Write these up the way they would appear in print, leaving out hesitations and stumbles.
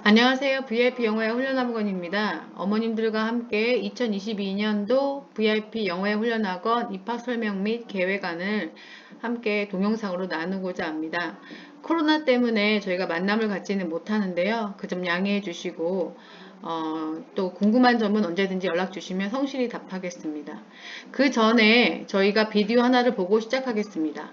안녕하세요. VIP 영어회 훈련학원입니다. 어머님들과 함께 2022년도 VIP 영어회 훈련학원 입학 설명 및 계획안을 함께 동영상으로 나누고자 합니다. 코로나 때문에 저희가 만남을 갖지는 못하는데요. 그 점 양해해 주시고 또 궁금한 점은 언제든지 연락 주시면 성실히 답하겠습니다. 그 전에 저희가 비디오 하나를 보고 시작하겠습니다.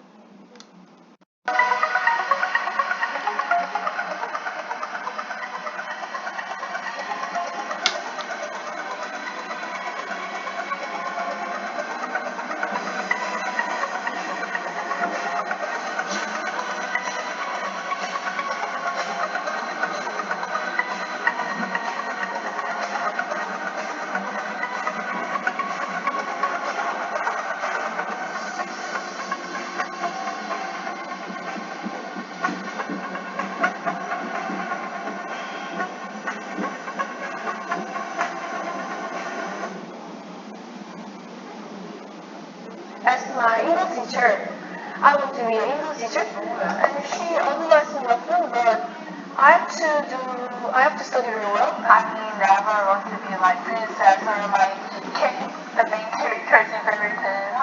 As my English teacher, I want to be an English teacher, and she advised me often that I have to study really well. I never want to be like princess or like the main characters in fairy tales.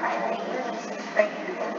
I think English is very important.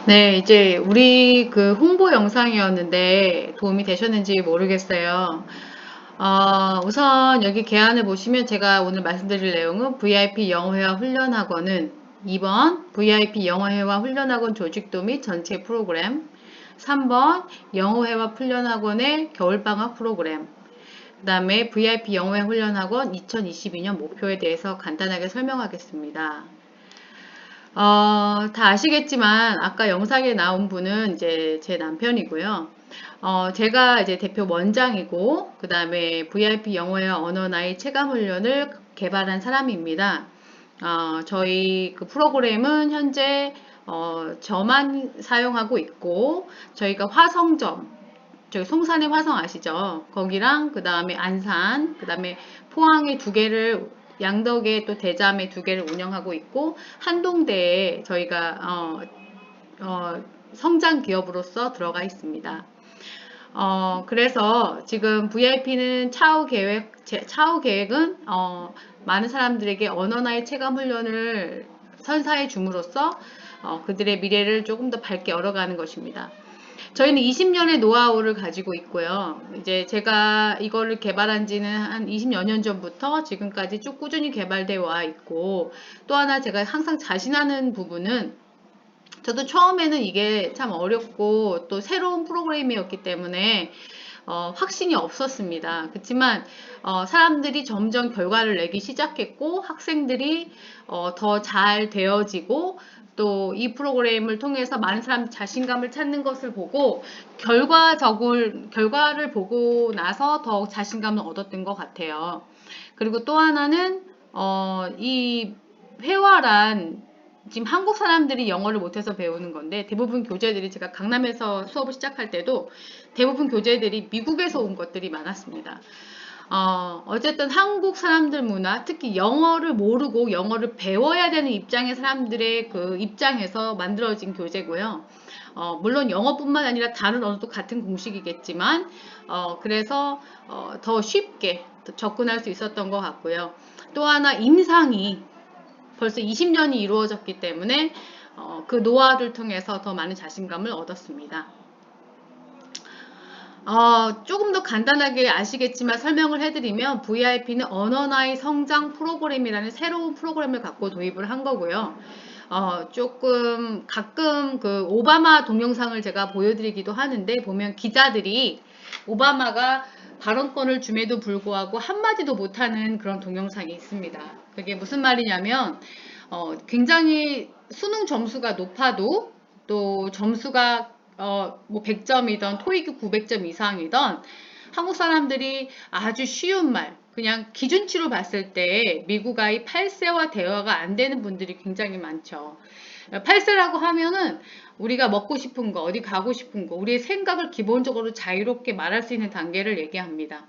네, 이제 우리 그 홍보 영상이었는데 도움이 되셨는지 모르겠어요. 우선 여기 개안을 보시면 제가 오늘 말씀드릴 내용은 VIP 영어회화 훈련학원은 2번 VIP 영어회화 훈련학원 조직도 및 전체 프로그램, 3번 영어회화 훈련학원의 겨울방학 프로그램. 그 다음에 VIP 영어회 훈련학원 2022년 목표에 대해서 간단하게 설명하겠습니다. 다 아시겠지만 아까 영상에 나온 분은 이제 제 남편이고요. 제가 이제 대표 원장이고 그 다음에 VIP 영어회화 언어나이 체감 훈련을 개발한 사람입니다. 저희 그 프로그램은 현재 저만 사용하고 있고 저희가 화성점 저기 송산의 화성 아시죠? 거기랑 그 다음에 안산 그 다음에 포항에 2개를 양덕에 또 대잠에 2개를 운영하고 있고 한동대에 저희가 성장 기업으로서 들어가 있습니다. 그래서 지금 VIP는 차후 계획은 많은 사람들에게 언어나이 체감 훈련을 선사해 줌으로써 그들의 미래를 조금 더 밝게 열어가는 것입니다. 저희는 20년의 노하우를 가지고 있고요. 이제 제가 이거를 개발한 지는 한 20여 년 전부터 지금까지 쭉 꾸준히 개발되어 와 있고, 또 하나 제가 항상 자신하는 부분은 저도 처음에는 이게 참 어렵고 또 새로운 프로그램이었기 때문에 확신이 없었습니다. 그렇지만 사람들이 점점 결과를 내기 시작했고 학생들이 더 잘 되어지고 또 이 프로그램을 통해서 많은 사람들이 자신감을 찾는 것을 보고 결과를 보고 나서 더 자신감을 얻었던 것 같아요. 그리고 또 하나는 이 회화란 지금 한국 사람들이 영어를 못해서 배우는 건데 대부분 교재들이 제가 강남에서 수업을 시작할 때도 대부분 교재들이 미국에서 온 것들이 많았습니다. 어쨌든 한국 사람들 문화, 특히 영어를 모르고 영어를 배워야 되는 입장의 사람들의 그 입장에서 만들어진 교재고요. 물론 영어뿐만 아니라 다른 언어도 같은 공식이겠지만, 그래서 더 쉽게 접근할 수 있었던 것 같고요. 또 하나 임상이 벌써 20년이 이루어졌기 때문에 그 노하우를 통해서 더 많은 자신감을 얻었습니다. 조금 더 간단하게 아시겠지만 설명을 해드리면 VIP는 언어나이 성장 프로그램이라는 새로운 프로그램을 갖고 도입을 한 거고요. 조금 가끔 그 오바마 동영상을 제가 보여드리기도 하는데 보면 기자들이 오바마가 발언권을 줌에도 불구하고 한마디도 못하는 그런 동영상이 있습니다. 그게 무슨 말이냐면 굉장히 수능 점수가 높아도 또 점수가 뭐 100점이던 토익 900점 이상이던 한국 사람들이 아주 쉬운 말 그냥 기준치로 봤을 때 미국 아이 8세와 대화가 안 되는 분들이 굉장히 많죠. 8세라고 하면은 우리가 먹고 싶은 거, 어디 가고 싶은 거, 우리의 생각을 기본적으로 자유롭게 말할 수 있는 단계를 얘기합니다.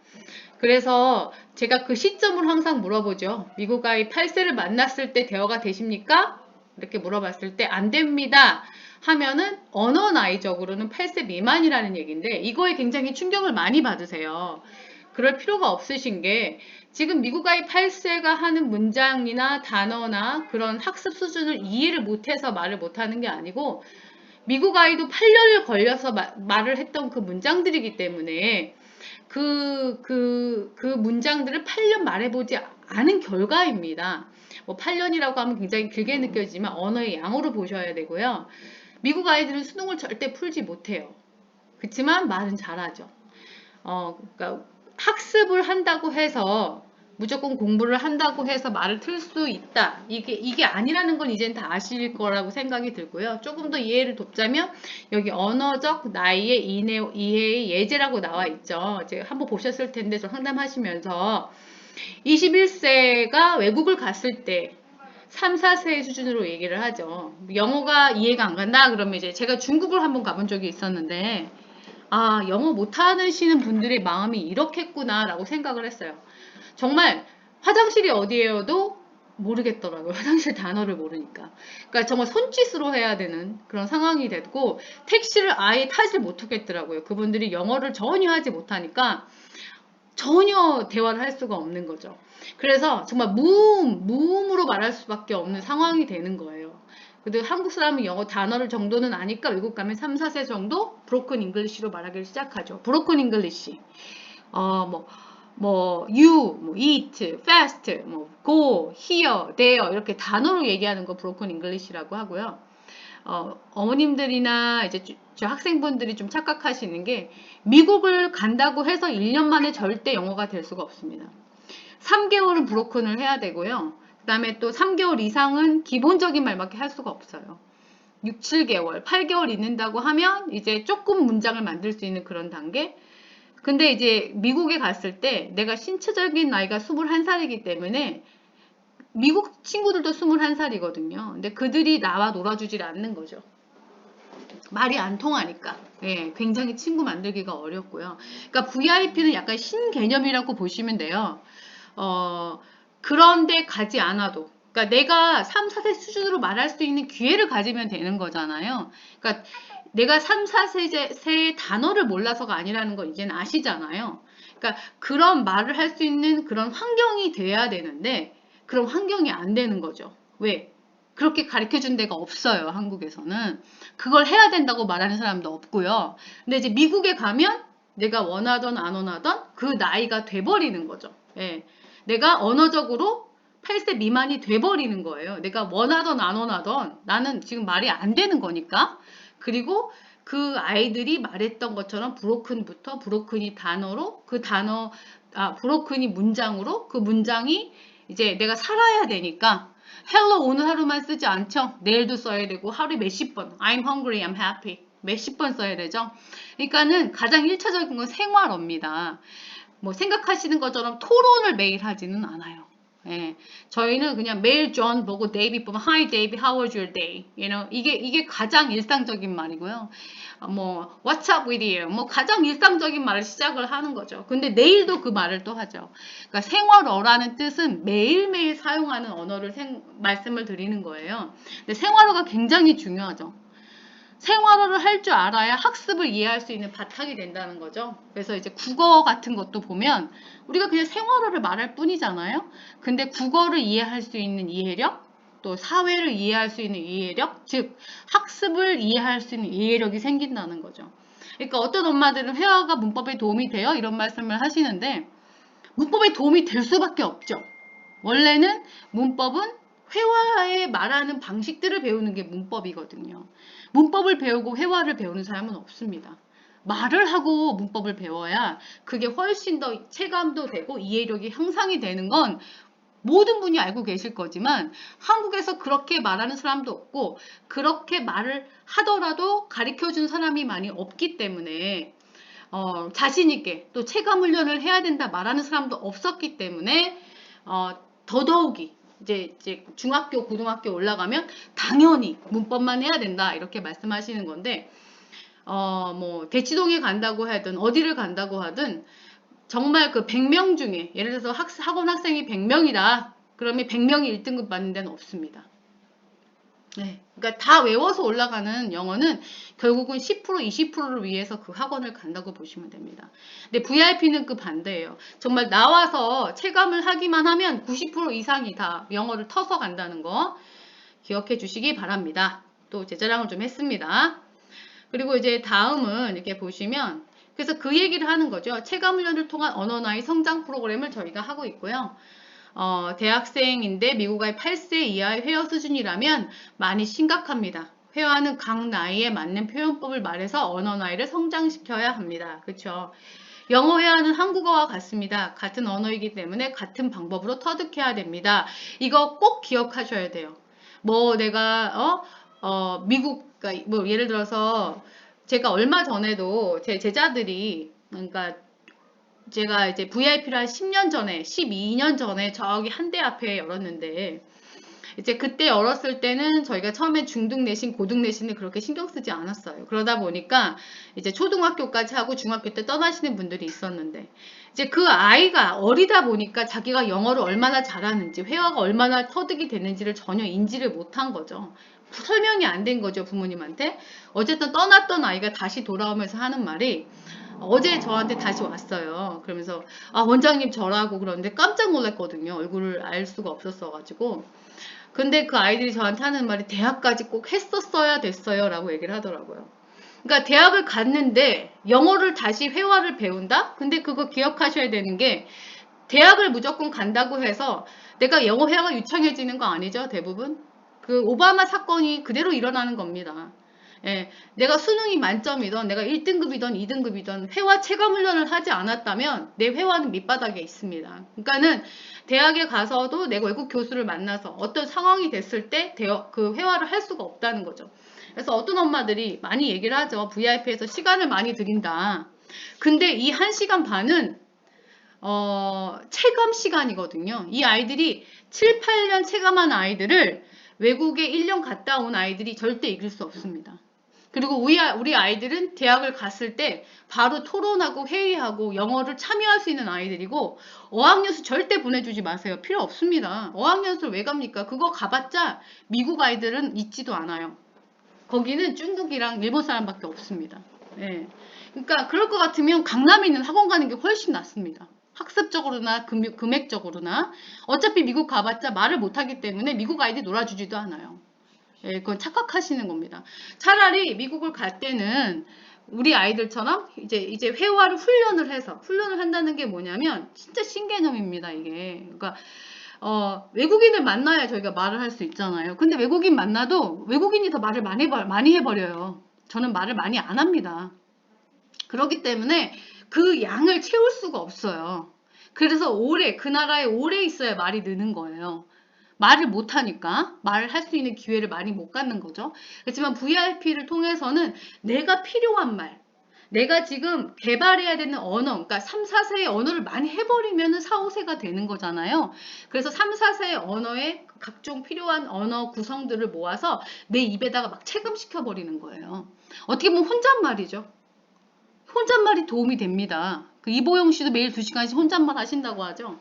그래서 제가 그 시점을 항상 물어보죠. 미국 아이 8세를 만났을 때 대화가 되십니까? 이렇게 물어봤을 때 안 됩니다. 하면은 언어 나이적으로는 8세 미만이라는 얘기인데 이거에 굉장히 충격을 많이 받으세요. 그럴 필요가 없으신 게 지금 미국 아이 8세가 하는 문장이나 단어나 그런 학습 수준을 이해를 못해서 말을 못하는 게 아니고 미국 아이도 8년을 걸려서 말을 했던 그 문장들이기 때문에 그 문장들을 8년 말해보지 않은 결과입니다. 뭐 8년이라고 하면 굉장히 길게 느껴지지만 언어의 양으로 보셔야 되고요. 미국 아이들은 수능을 절대 풀지 못해요. 그렇지만 말은 잘하죠. 그러니까 학습을 한다고 해서 무조건 공부를 한다고 해서 말을 틀 수 있다. 이게 아니라는 건 이젠 다 아실 거라고 생각이 들고요. 조금 더 이해를 돕자면 여기 언어적 나이의 이해의 예제라고 나와 있죠. 제가 한번 보셨을 텐데 저 상담하시면서 21세가 외국을 갔을 때 3, 4세 수준으로 얘기를 하죠. 영어가 이해가 안 간다? 그러면 이제 제가 중국을 한번 가본 적이 있었는데 영어 못하시는 분들의 마음이 이렇겠구나 라고 생각을 했어요. 정말 화장실이 어디에요도 모르겠더라고요. 화장실 단어를 모르니까. 그러니까 정말 손짓으로 해야 되는 그런 상황이 됐고 택시를 아예 타질 못하겠더라고요. 그분들이 영어를 전혀 하지 못하니까 전혀 대화를 할 수가 없는 거죠. 그래서 정말 무음으로 말할 수밖에 없는 상황이 되는 거예요. 근데 한국 사람은 영어 단어를 정도는 아니까 외국 가면 3, 4세 정도 브로큰 잉글리시로 말하기 시작하죠. 브로큰 잉글리시. you, eat, fast, go, here, there 이렇게 단어로 얘기하는 거 브로큰 잉글리시라고 하고요. 어머님들이나 이제 저 학생분들이 좀 착각하시는 게 미국을 간다고 해서 1년 만에 절대 영어가 될 수가 없습니다. 3개월은 브로큰을 해야 되고요. 그 다음에 또 3개월 이상은 기본적인 말밖에 할 수가 없어요. 6, 7개월, 8개월 있는다고 하면 이제 조금 문장을 만들 수 있는 그런 단계. 근데 이제 미국에 갔을 때 내가 신체적인 나이가 21살이기 때문에 미국 친구들도 21살이거든요. 근데 그들이 나와 놀아주질 않는 거죠. 말이 안 통하니까. 예, 굉장히 친구 만들기가 어렵고요. 그러니까 VIP는 약간 신개념이라고 보시면 돼요. 그런데 가지 않아도. 그러니까 내가 3, 4세 수준으로 말할 수 있는 기회를 가지면 되는 거잖아요. 그러니까 내가 3, 4세의 단어를 몰라서가 아니라는 거 이제는 아시잖아요. 그러니까 그런 말을 할 수 있는 그런 환경이 돼야 되는데 그런 환경이 안 되는 거죠. 왜? 그렇게 가르쳐 준 데가 없어요. 한국에서는. 그걸 해야 된다고 말하는 사람도 없고요. 근데 이제 미국에 가면 내가 원하던 안 원하던 그 나이가 돼버리는 거죠. 예. 내가 언어적으로 8세 미만이 돼버리는 거예요. 내가 원하던 안 원하던 나는 지금 말이 안 되는 거니까. 그리고 그 아이들이 말했던 것처럼 브로큰부터 브로큰이 단어로 브로큰이 문장으로 그 문장이 이제 내가 살아야 되니까 hello 오늘 하루만 쓰지 않죠. 내일도 써야 되고 하루에 몇십 번 I'm hungry, I'm happy 몇십 번 써야 되죠. 그러니까는 가장 1차적인 건 생활어입니다. 뭐 생각하시는 것처럼 토론을 매일 하지는 않아요. 예, 저희는 그냥 매일 존 보고 데이비 보면 Hi David, how was your day? You know, 이게 가장 일상적인 말이고요. 뭐 What's up with you? 뭐 가장 일상적인 말을 시작을 하는 거죠. 근데 내일도 그 말을 또 하죠. 그러니까 생활어라는 뜻은 매일매일 사용하는 언어를 말씀을 드리는 거예요. 근데 생활어가 굉장히 중요하죠. 생활어를 할 줄 알아야 학습을 이해할 수 있는 바탕이 된다는 거죠. 그래서 이제 국어 같은 것도 보면 우리가 그냥 생활어를 말할 뿐이잖아요. 근데 국어를 이해할 수 있는 이해력, 또 사회를 이해할 수 있는 이해력, 즉 학습을 이해할 수 있는 이해력이 생긴다는 거죠. 그러니까 어떤 엄마들은 회화가 문법에 도움이 돼요? 이런 말씀을 하시는데 문법에 도움이 될 수밖에 없죠. 원래는 문법은 회화에 말하는 방식들을 배우는 게 문법이거든요. 문법을 배우고 회화를 배우는 사람은 없습니다. 말을 하고 문법을 배워야 그게 훨씬 더 체감도 되고 이해력이 향상이 되는 건 모든 분이 알고 계실 거지만 한국에서 그렇게 말하는 사람도 없고 그렇게 말을 하더라도 가르쳐준 사람이 많이 없기 때문에 자신있게 또 체감 훈련을 해야 된다 말하는 사람도 없었기 때문에 더더욱이 이제 중학교, 고등학교 올라가면 당연히 문법만 해야 된다 이렇게 말씀하시는 건데 뭐 대치동에 간다고 하든 어디를 간다고 하든 정말 그 100명 중에 예를 들어서 학원 학생이 100명이다 그러면 100명이 1등급 받는 데는 없습니다. 네, 그러니까 다 외워서 올라가는 영어는 결국은 10%, 20%를 위해서 그 학원을 간다고 보시면 됩니다. 근데 VIP는 그 반대예요. 정말 나와서 체감을 하기만 하면 90% 이상이 다 영어를 터서 간다는 거 기억해 주시기 바랍니다. 또 제 자랑을 좀 했습니다. 그리고 이제 다음은 이렇게 보시면 그래서 그 얘기를 하는 거죠. 체감 훈련을 통한 언어 나이 성장 프로그램을 저희가 하고 있고요. 대학생인데 미국의 8세 이하의 회화 수준이라면 많이 심각합니다. 회화는 각 나이에 맞는 표현법을 말해서 언어 나이를 성장시켜야 합니다. 그렇죠? 영어 회화는 한국어와 같습니다. 같은 언어이기 때문에 같은 방법으로 터득해야 됩니다. 이거 꼭 기억하셔야 돼요. 뭐 내가 미국 그러니까 뭐 예를 들어서 제가 얼마 전에도 제 제자들이 그러니까 제가 이제 VIP를 한 10년 전에, 12년 전에 저기 한 대 앞에 열었는데, 이제 그때 열었을 때는 저희가 처음에 중등 내신, 고등 내신을 그렇게 신경 쓰지 않았어요. 그러다 보니까 이제 초등학교까지 하고 중학교 때 떠나시는 분들이 있었는데, 이제 그 아이가 어리다 보니까 자기가 영어를 얼마나 잘하는지, 회화가 얼마나 터득이 되는지를 전혀 인지를 못한 거죠. 설명이 안 된 거죠, 부모님한테. 어쨌든 떠났던 아이가 다시 돌아오면서 하는 말이, 어제 저한테 다시 왔어요. 그러면서 원장님 저라고 그러는데 깜짝 놀랐거든요. 얼굴을 알 수가 없었어가지고. 근데 그 아이들이 저한테 하는 말이 대학까지 꼭 했었어야 됐어요 라고 얘기를 하더라고요. 그러니까 대학을 갔는데 영어를 다시 회화를 배운다? 근데 그거 기억하셔야 되는 게 대학을 무조건 간다고 해서 내가 영어 회화가 유창해지는 거 아니죠, 대부분? 그 오바마 사건이 그대로 일어나는 겁니다. 예, 내가 수능이 만점이던 내가 1등급이던 2등급이던 회화 체감 훈련을 하지 않았다면 내 회화는 밑바닥에 있습니다. 그러니까는 대학에 가서도 내가 외국 교수를 만나서 어떤 상황이 됐을 때 그 회화를 할 수가 없다는 거죠. 그래서 어떤 엄마들이 많이 얘기를 하죠. VIP에서 시간을 많이 들인다. 근데 이 1시간 반은 체감 시간이거든요. 이 아이들이 7, 8년 체감한 아이들을 외국에 1년 갔다 온 아이들이 절대 이길 수 없습니다. 그리고 우리 아이들은 대학을 갔을 때 바로 토론하고 회의하고 영어를 참여할 수 있는 아이들이고 어학연수 절대 보내주지 마세요. 필요 없습니다. 어학연수를 왜 갑니까? 그거 가봤자 미국 아이들은 있지도 않아요. 거기는 중국이랑 일본 사람밖에 없습니다. 예. 그러니까 그럴 것 같으면 강남에 있는 학원 가는 게 훨씬 낫습니다. 학습적으로나 금액적으로나 어차피 미국 가봤자 말을 못하기 때문에 미국 아이들이 놀아주지도 않아요. 예, 그건 착각하시는 겁니다. 차라리 미국을 갈 때는 우리 아이들처럼 이제 회화를 훈련을 한다는 게 뭐냐면 진짜 신개념입니다, 이게. 그러니까 외국인을 만나야 저희가 말을 할 수 있잖아요. 근데 외국인 만나도 외국인이 더 말을 많이 해버려요. 저는 말을 많이 안 합니다. 그렇기 때문에 그 양을 채울 수가 없어요. 그래서 그 나라에 오래 있어야 말이 느는 거예요. 말을 못하니까 말을 할 수 있는 기회를 많이 못 갖는 거죠. 그렇지만 VIP를 통해서는 내가 필요한 말, 내가 지금 개발해야 되는 언어, 그러니까 3, 4세의 언어를 많이 해버리면 4, 5세가 되는 거잖아요. 그래서 3, 4세의 언어에 각종 필요한 언어 구성들을 모아서 내 입에다가 막 체감시켜버리는 거예요. 어떻게 보면 혼잣말이죠. 혼잣말이 도움이 됩니다. 그 이보영 씨도 매일 2시간씩 혼잣말 하신다고 하죠.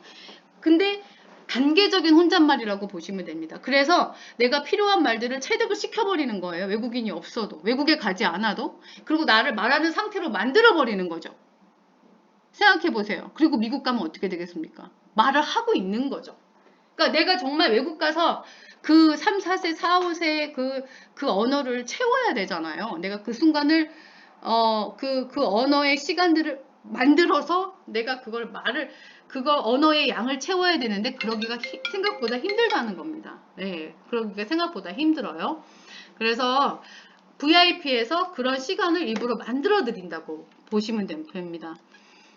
근데 단계적인 혼잣말이라고 보시면 됩니다. 그래서 내가 필요한 말들을 체득을 시켜버리는 거예요. 외국인이 없어도. 외국에 가지 않아도. 그리고 나를 말하는 상태로 만들어버리는 거죠. 생각해보세요. 그리고 미국 가면 어떻게 되겠습니까? 말을 하고 있는 거죠. 그러니까 내가 정말 외국 가서 그 3, 4세, 4, 5세의 그 언어를 채워야 되잖아요. 내가 그 순간을, 그 언어의 시간들을 만들어서 내가 그거 언어의 양을 채워야 되는데 그러기가 생각보다 힘들다는 겁니다. 네, 그러기가 생각보다 힘들어요. 그래서 VIP에서 그런 시간을 일부러 만들어 드린다고 보시면 됩니다.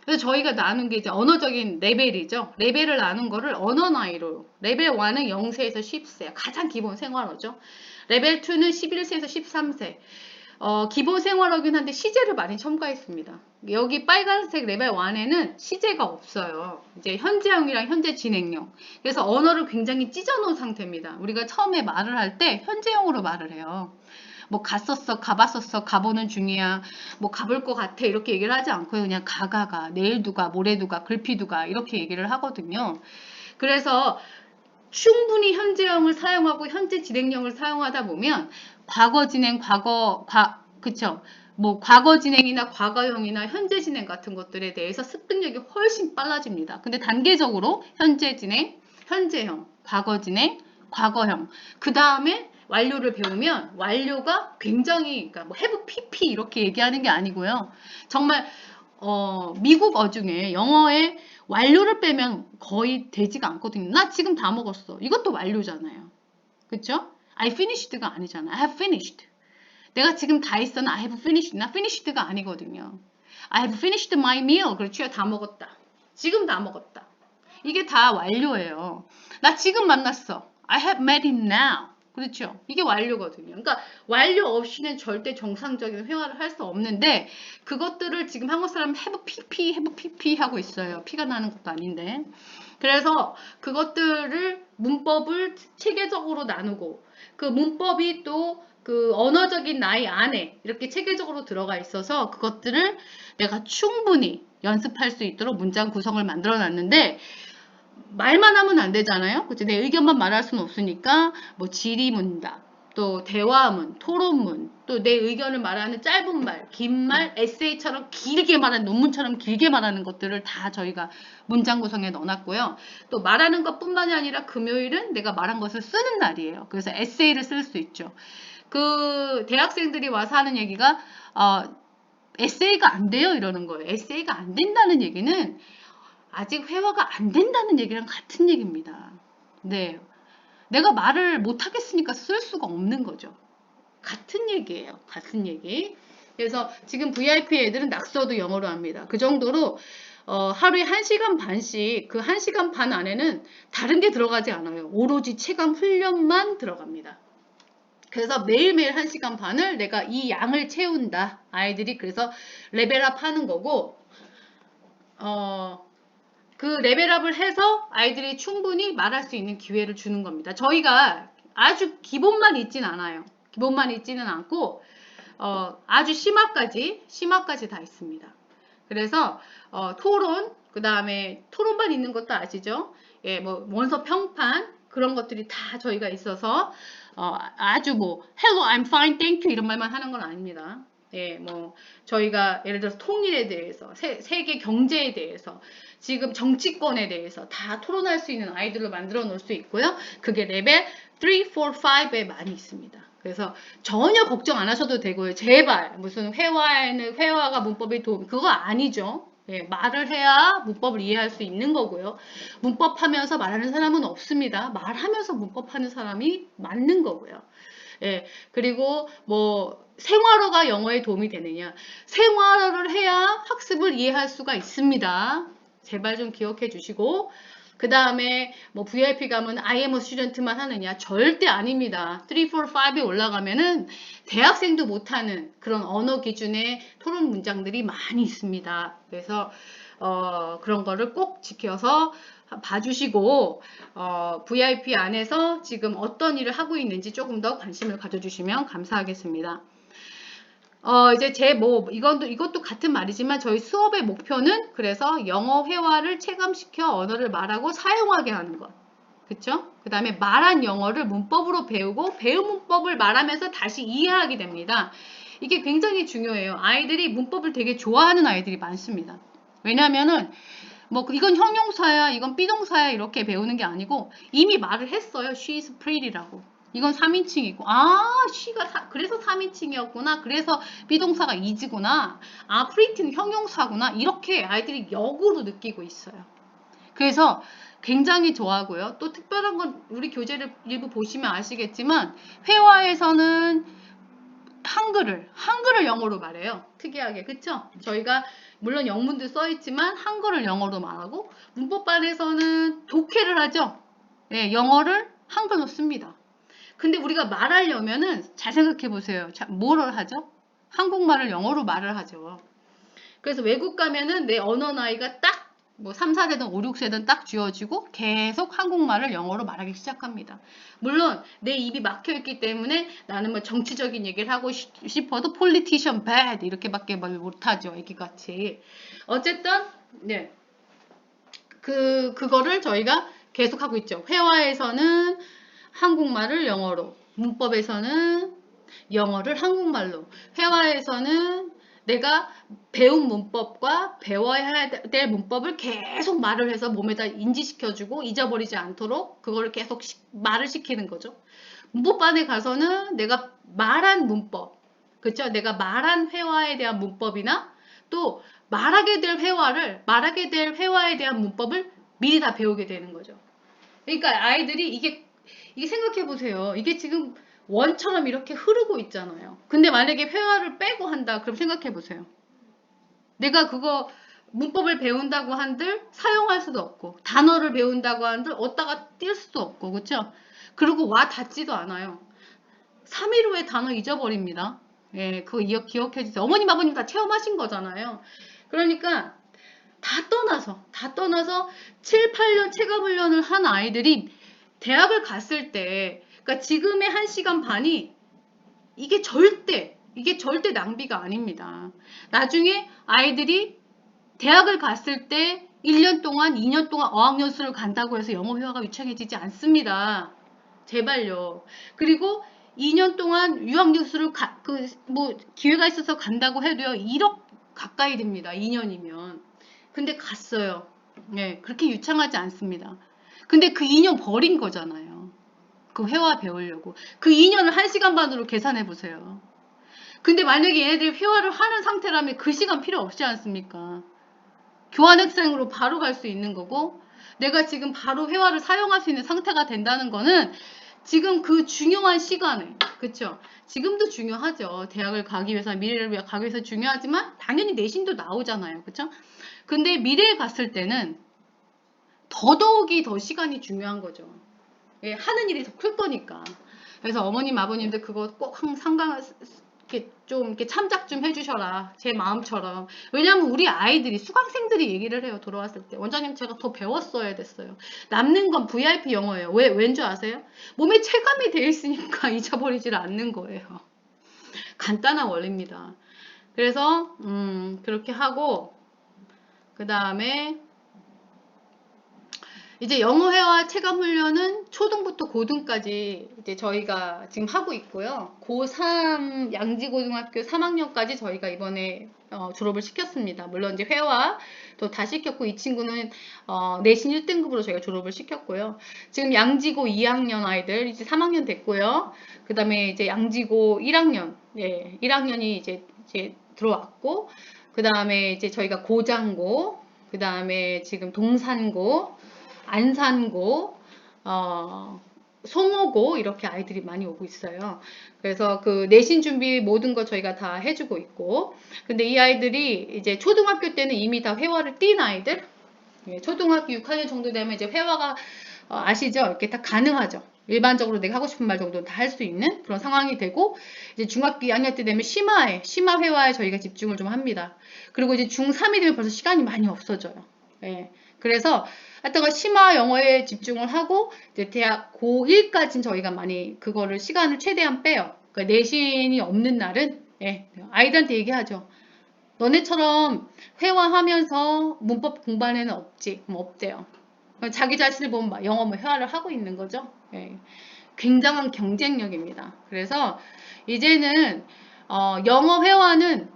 그래서 저희가 나눈 게 이제 언어적인 레벨이죠. 레벨을 나눈 거를 언어 나이로. 레벨 1은 0세에서 10세. 가장 기본 생활어죠. 레벨 2는 11세에서 13세. 기본 생활어긴 한데 시제를 많이 첨가했습니다. 여기 빨간색 레벨 1에는 시제가 없어요. 이제 현재형이랑 현재 진행형. 그래서 언어를 굉장히 찢어놓은 상태입니다. 우리가 처음에 말을 할 때 현재형으로 말을 해요. 뭐 갔었어, 가봤었어, 가보는 중이야, 뭐 가볼 것 같아 이렇게 얘기를 하지 않고요. 그냥 가가가, 내일도 가, 모레도 가, 글피도 가 이렇게 얘기를 하거든요. 그래서 충분히 현재형을 사용하고 현재 진행형을 사용하다 보면 과거 진행, 그쵸? 뭐 과거 진행이나 과거형이나 현재 진행 같은 것들에 대해서 습득력이 훨씬 빨라집니다. 근데 단계적으로 현재 진행, 현재형, 과거 진행, 과거형. 그 다음에 완료를 배우면 완료가 굉장히 그러니까 뭐 have pp 이렇게 얘기하는 게 아니고요. 정말 미국어 중에 영어에 완료를 빼면 거의 되지가 않거든요. 나 지금 다 먹었어. 이것도 완료잖아요. 그쵸? I finished가 아니잖아. I have finished. 내가 지금 다 했어. 나 I have finished. 나 finished가 아니거든요. I have finished my meal. 그렇죠. 다 먹었다. 지금 다 먹었다. 이게 다 완료예요. 나 지금 만났어. I have met him now. 그렇죠. 이게 완료거든요. 그러니까 완료 없이는 절대 정상적인 회화를 할 수 없는데 그것들을 지금 한국 사람은 have pp 하고 있어요. 피가 나는 것도 아닌데. 그래서 그것들을 문법을 체계적으로 나누고 그 문법이 또 그 언어적인 나이 안에 이렇게 체계적으로 들어가 있어서 그것들을 내가 충분히 연습할 수 있도록 문장 구성을 만들어 놨는데 말만 하면 안 되잖아요. 그치? 내 의견만 말할 수는 없으니까 뭐 질의문답, 또 대화문, 토론문, 또 내 의견을 말하는 짧은 말, 긴 말, 에세이처럼 길게 말하는 논문처럼 길게 말하는 것들을 다 저희가 문장 구성에 넣어놨고요. 또 말하는 것뿐만이 아니라 금요일은 내가 말한 것을 쓰는 날이에요. 그래서 에세이를 쓸 수 있죠. 그 대학생들이 와서 하는 얘기가 에세이가 안 돼요 이러는 거예요. 에세이가 안 된다는 얘기는 아직 회화가 안 된다는 얘기랑 같은 얘기입니다. 네. 내가 말을 못하겠으니까 쓸 수가 없는 거죠. 같은 얘기예요. 같은 얘기. 그래서 지금 VIP 애들은 낙서도 영어로 합니다. 그 정도로 하루에 1시간 반씩 그 1시간 반 안에는 다른 게 들어가지 않아요. 오로지 체감 훈련만 들어갑니다. 그래서 매일매일 1시간 반을 내가 이 양을 채운다. 아이들이 그래서 레벨업 하는 거고 그 레벨업을 해서 아이들이 충분히 말할 수 있는 기회를 주는 겁니다. 저희가 아주 기본만 있진 않아요. 기본만 있지는 않고 아주 심화까지 다 있습니다. 그래서 토론, 그 다음에 토론반 있는 것도 아시죠? 예, 뭐 원서 평판 그런 것들이 다 저희가 있어서 아주 뭐 hello, I'm fine, thank you 이런 말만 하는 건 아닙니다. 예, 뭐 저희가 예를 들어서 통일에 대해서, 세계 경제에 대해서, 지금 정치권에 대해서 다 토론할 수 있는 아이들로 만들어 놓을 수 있고요. 그게 레벨 3, 4, 5에 많이 있습니다. 그래서 전혀 걱정 안 하셔도 되고요. 제발 무슨 회화가 문법에 도움 그거 아니죠. 예, 말을 해야 문법을 이해할 수 있는 거고요. 문법하면서 말하는 사람은 없습니다. 말하면서 문법하는 사람이 맞는 거고요. 예, 그리고 뭐 생활어가 영어에 도움이 되느냐? 생활어를 해야 학습을 이해할 수가 있습니다. 제발 좀 기억해 주시고 그 다음에 뭐 VIP 가면 I am a student만 하느냐? 절대 아닙니다. 3, 4, 5에 올라가면은 대학생도 못하는 그런 언어 기준의 토론 문장들이 많이 있습니다. 그래서 그런 거를 꼭 지켜서 봐주시고 VIP 안에서 지금 어떤 일을 하고 있는지 조금 더 관심을 가져주시면 감사하겠습니다. 이제 이것도 같은 말이지만 저희 수업의 목표는 그래서 영어 회화를 체감시켜 언어를 말하고 사용하게 하는 것. 그쵸? 그 다음에 말한 영어를 문법으로 배우고 배운 문법을 말하면서 다시 이해하게 됩니다. 이게 굉장히 중요해요. 아이들이 문법을 되게 좋아하는 아이들이 많습니다. 왜냐면은 뭐 이건 형용사야, 이건 비동사야 이렇게 배우는 게 아니고 이미 말을 했어요. She's pretty라고. 이건 3인칭이고 she가 그래서 3인칭이었구나. 그래서 비동사가 is구나. pretty는 형용사구나. 이렇게 아이들이 역으로 느끼고 있어요. 그래서 굉장히 좋아하고요. 또 특별한 건 우리 교재를 일부 보시면 아시겠지만 회화에서는 한글을 영어로 말해요. 특이하게. 그쵸? 저희가 물론 영문도 써있지만 한글을 영어로 말하고 문법반에서는 독해를 하죠. 네, 영어를 한글로 씁니다. 근데 우리가 말하려면은 잘 생각해 보세요. 뭐를 하죠? 한국말을 영어로 말을 하죠. 그래서 외국 가면은 내 언어 나이가 딱 뭐 3, 4세든 5, 6세든 딱 쥐어지고 계속 한국말을 영어로 말하기 시작합니다. 물론 내 입이 막혀있기 때문에 나는 뭐 정치적인 얘기를 하고 싶어도 politician bad 이렇게밖에 말 못하죠. 애기같이. 어쨌든 네. 그거를 저희가 계속 하고 있죠. 회화에서는 한국말을 영어로, 문법에서는 영어를 한국말로, 회화에서는 내가 배운 문법과 배워야 될 문법을 계속 말을 해서 몸에다 인지시켜주고 잊어버리지 않도록 그거를 계속 말을 시키는 거죠. 문법반에 가서는 내가 말한 문법, 그렇죠? 내가 말한 회화에 대한 문법이나 또 말하게 될 회화에 대한 문법을 미리 다 배우게 되는 거죠. 그러니까 아이들이 이게 생각해 보세요. 이게 지금 원처럼 이렇게 흐르고 있잖아요. 근데 만약에 회화를 빼고 한다. 그럼 생각해 보세요. 내가 그거 문법을 배운다고 한들 사용할 수도 없고 단어를 배운다고 한들 어디다가 뛸 수도 없고 그렇죠? 그리고 와 닿지도 않아요. 3일 후에 단어 잊어버립니다. 예, 그거 기억해 주세요. 어머님 아버님 다 체험하신 거잖아요. 그러니까 다 떠나서 7, 8년 체감훈련을 한 아이들이 대학을 갔을 때 그러니까 지금의 1시간 반이 이게 절대 낭비가 아닙니다. 나중에 아이들이 대학을 갔을 때 1년 동안 2년 동안 어학연수를 간다고 해서 영어 회화가 유창해지지 않습니다. 제발요. 그리고 2년 동안 유학연수를 기회가 있어서 간다고 해도요. 1억 가까이 됩니다. 2년이면. 근데 갔어요. 네, 그렇게 유창하지 않습니다. 근데 그 2년 버린 거잖아요. 그 회화 배우려고. 그 2년을 1시간 반으로 계산해 보세요. 근데 만약에 얘네들이 회화를 하는 상태라면 그 시간 필요 없지 않습니까? 교환학생으로 바로 갈 수 있는 거고 내가 지금 바로 회화를 사용할 수 있는 상태가 된다는 거는 지금 그 중요한 시간에, 그쵸? 지금도 중요하죠. 대학을 가기 위해서, 미래를 가기 위해서 중요하지만, 당연히 내신도 나오잖아요. 그쵸? 근데 미래에 갔을 때는 더더욱이 더 시간이 중요한 거죠. 예, 하는 일이 더 클 거니까. 그래서 어머님, 아버님들 그거 꼭 이렇게 좀 이렇게 참작 좀 해주셔라. 제 마음처럼. 왜냐면 우리 아이들이, 수강생들이 얘기를 해요. 돌아왔을 때. 원장님 제가 더 배웠어야 됐어요. 남는 건 VIP 영어예요. 왠 줄 아세요? 몸에 체감이 돼 있으니까 잊어버리질 않는 거예요. 간단한 원리입니다. 그래서 그렇게 하고 그 다음에 이제 영어 회화 체감 훈련은 초등부터 고등까지 이제 저희가 지금 하고 있고요. 고3 양지고등학교 3학년까지 저희가 이번에 졸업을 시켰습니다. 물론 이제 회화도 다 시켰고 이 친구는 내신 1등급으로 저희가 졸업을 시켰고요. 지금 양지고 2학년 아이들 이제 3학년 됐고요. 그 다음에 이제 양지고 1학년, 예, 1학년이 이제 들어왔고 그 다음에 이제 저희가 고장고, 그 다음에 지금 동산고, 안산고, 송호고 이렇게 아이들이 많이 오고 있어요. 그래서 그 내신 준비 모든 거 저희가 다 해주고 있고, 근데 이 아이들이 이제 초등학교 때는 이미 다 회화를 띈 아이들, 예, 초등학교 6학년 정도 되면 이제 회화가 아시죠? 이렇게 다 가능하죠. 일반적으로 내가 하고 싶은 말 정도는 다 할 수 있는 그런 상황이 되고, 이제 중학교 2학년 때 되면 심화 회화에 저희가 집중을 좀 합니다. 그리고 이제 중3이 되면 벌써 시간이 많이 없어져요. 예. 그래서 하여튼 심화 영어에 집중을 하고 이제 대학 고1까지는 저희가 많이 그거를 시간을 최대한 빼요. 그러니까 내신이 없는 날은 예, 아이들한테 얘기하죠. 너네처럼 회화하면서 문법 공부하는 애는 없지. 없대요. 자기 자신을 보면 영어 회화를 하고 있는 거죠. 예. 굉장한 경쟁력입니다. 그래서 이제는 영어 회화는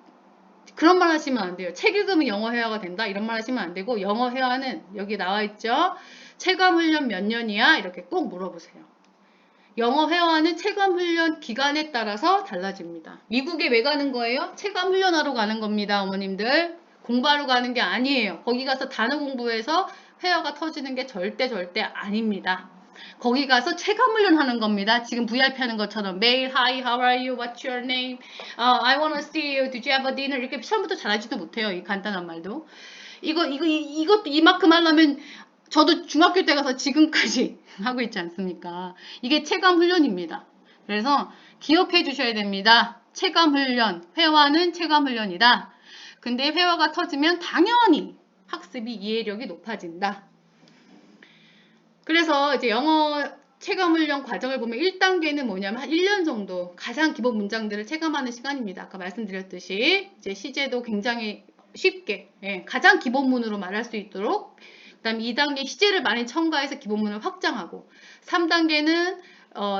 그런 말 하시면 안 돼요. 책 읽으면 영어 회화가 된다? 이런 말 하시면 안 되고, 영어 회화는 여기 나와 있죠. 체감 훈련 몇 년이야? 이렇게 꼭 물어보세요. 영어 회화는 체감 훈련 기간에 따라서 달라집니다. 미국에 왜 가는 거예요? 체감 훈련하러 가는 겁니다, 어머님들. 공부하러 가는 게 아니에요. 거기 가서 단어 공부해서 회화가 터지는 게 절대 아닙니다. 거기 가서 체감 훈련하는 겁니다. 지금 VIP 하는 것처럼 매일 Hi, how are you? What's your name? I wanna see you. Did you have a dinner? 이렇게 처음부터 잘하지도 못해요. 이 간단한 말도. 이것도 이만큼 하려면 저도 중학교 때 가서 지금까지 하고 있지 않습니까? 이게 체감 훈련입니다. 그래서 기억해 주셔야 됩니다. 체감 훈련, 회화는 체감 훈련이다. 근데 회화가 터지면 당연히 학습이 이해력이 높아진다. 그래서 이제 영어 체감 훈련 과정을 보면 1단계는 뭐냐면 한 1년 정도 가장 기본 문장들을 체감하는 시간입니다. 아까 말씀드렸듯이 이제 시제도 굉장히 쉽게 가장 기본문으로 말할 수 있도록, 그 다음 2단계 시제를 많이 첨가해서 기본문을 확장하고, 3단계는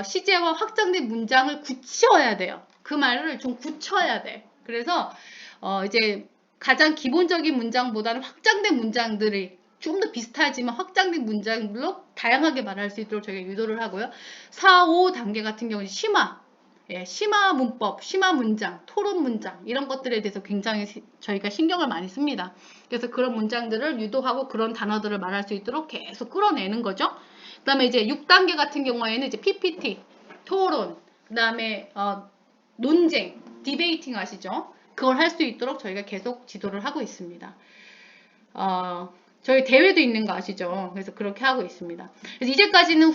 시제와 확장된 문장을 굳혀야 돼요. 그 말을 좀 굳혀야 돼. 그래서 이제 가장 기본적인 문장보다는 확장된 문장들이 좀 더 비슷하지만 확장된 문장들로 다양하게 말할 수 있도록 저희가 유도를 하고요. 4, 5단계 같은 경우는 심화, 심화 문법, 심화 문장, 토론 문장 이런 것들에 대해서 굉장히 저희가 신경을 많이 씁니다. 그래서 그런 문장들을 유도하고 그런 단어들을 말할 수 있도록 계속 끌어내는 거죠. 그 다음에 이제 6단계 같은 경우에는 이제 PPT, 토론, 그 다음에 논쟁, 디베이팅 아시죠? 그걸 할 수 있도록 저희가 계속 지도를 하고 있습니다. 저희 대회도 있는 거 아시죠? 그래서 그렇게 하고 있습니다. 그래서 이제까지는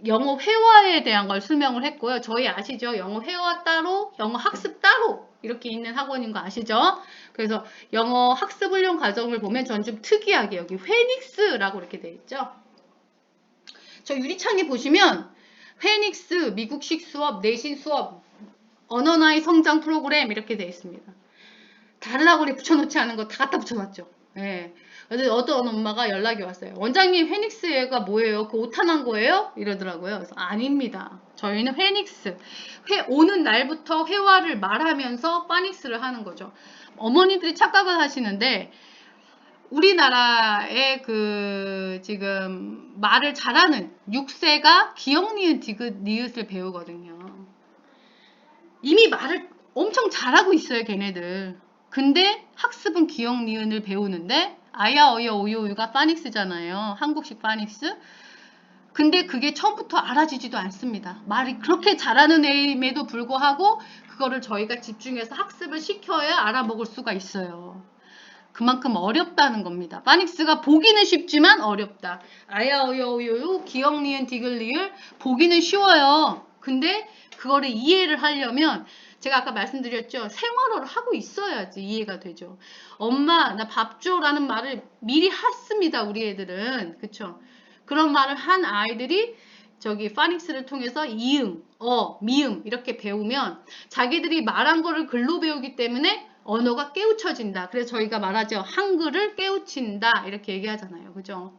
영어 회화에 대한 걸 설명을 했고요. 저희 아시죠? 영어 회화 따로, 영어 학습 따로 이렇게 있는 학원인 거 아시죠? 그래서 영어 학습 훈련 과정을 보면 전 좀 특이하게 여기 회닉스라고 이렇게 돼 있죠. 저 유리창에 보시면 회닉스, 미국식 수업, 내신 수업, 언어나이 성장 프로그램 이렇게 돼 있습니다. 다르라고 붙여놓지 않은 거 다 갖다 붙여놨죠. 예. 어떤 엄마가 연락이 왔어요. 원장님 회닉스가 뭐예요? 그 오타난 거예요? 이러더라고요. 그래서 아닙니다. 저희는 회닉스. 오는 날부터 회화를 말하면서 파닉스를 하는 거죠. 어머니들이 착각을 하시는데 우리나라의 지금 말을 잘하는 6세가 기억, 니은, 디귿, 니읒을 배우거든요. 이미 말을 엄청 잘하고 있어요, 걔네들. 근데 학습은 기억, 니은을 배우는데 아야, 어여, 오요, 우가 파닉스잖아요. 한국식 파닉스. 근데 그게 처음부터 알아지지도 않습니다. 말이 그렇게 잘하는 애임에도 불구하고 그거를 저희가 집중해서 학습을 시켜야 알아먹을 수가 있어요. 그만큼 어렵다는 겁니다. 파닉스가 보기는 쉽지만 어렵다. 아야, 어여, 우요, 기역, 니은, 디귿, 리을 보기는 쉬워요. 근데 그거를 이해를 하려면 제가 아까 말씀드렸죠. 생활어를 하고 있어야지 이해가 되죠. 엄마 나 밥 줘라는 말을 미리 했습니다. 우리 애들은. 그쵸? 그런 말을 한 아이들이 저기 파닉스를 통해서 이응, 미음 이렇게 배우면 자기들이 말한 거를 글로 배우기 때문에 언어가 깨우쳐진다. 그래서 저희가 말하죠. 한글을 깨우친다. 이렇게 얘기하잖아요. 그죠?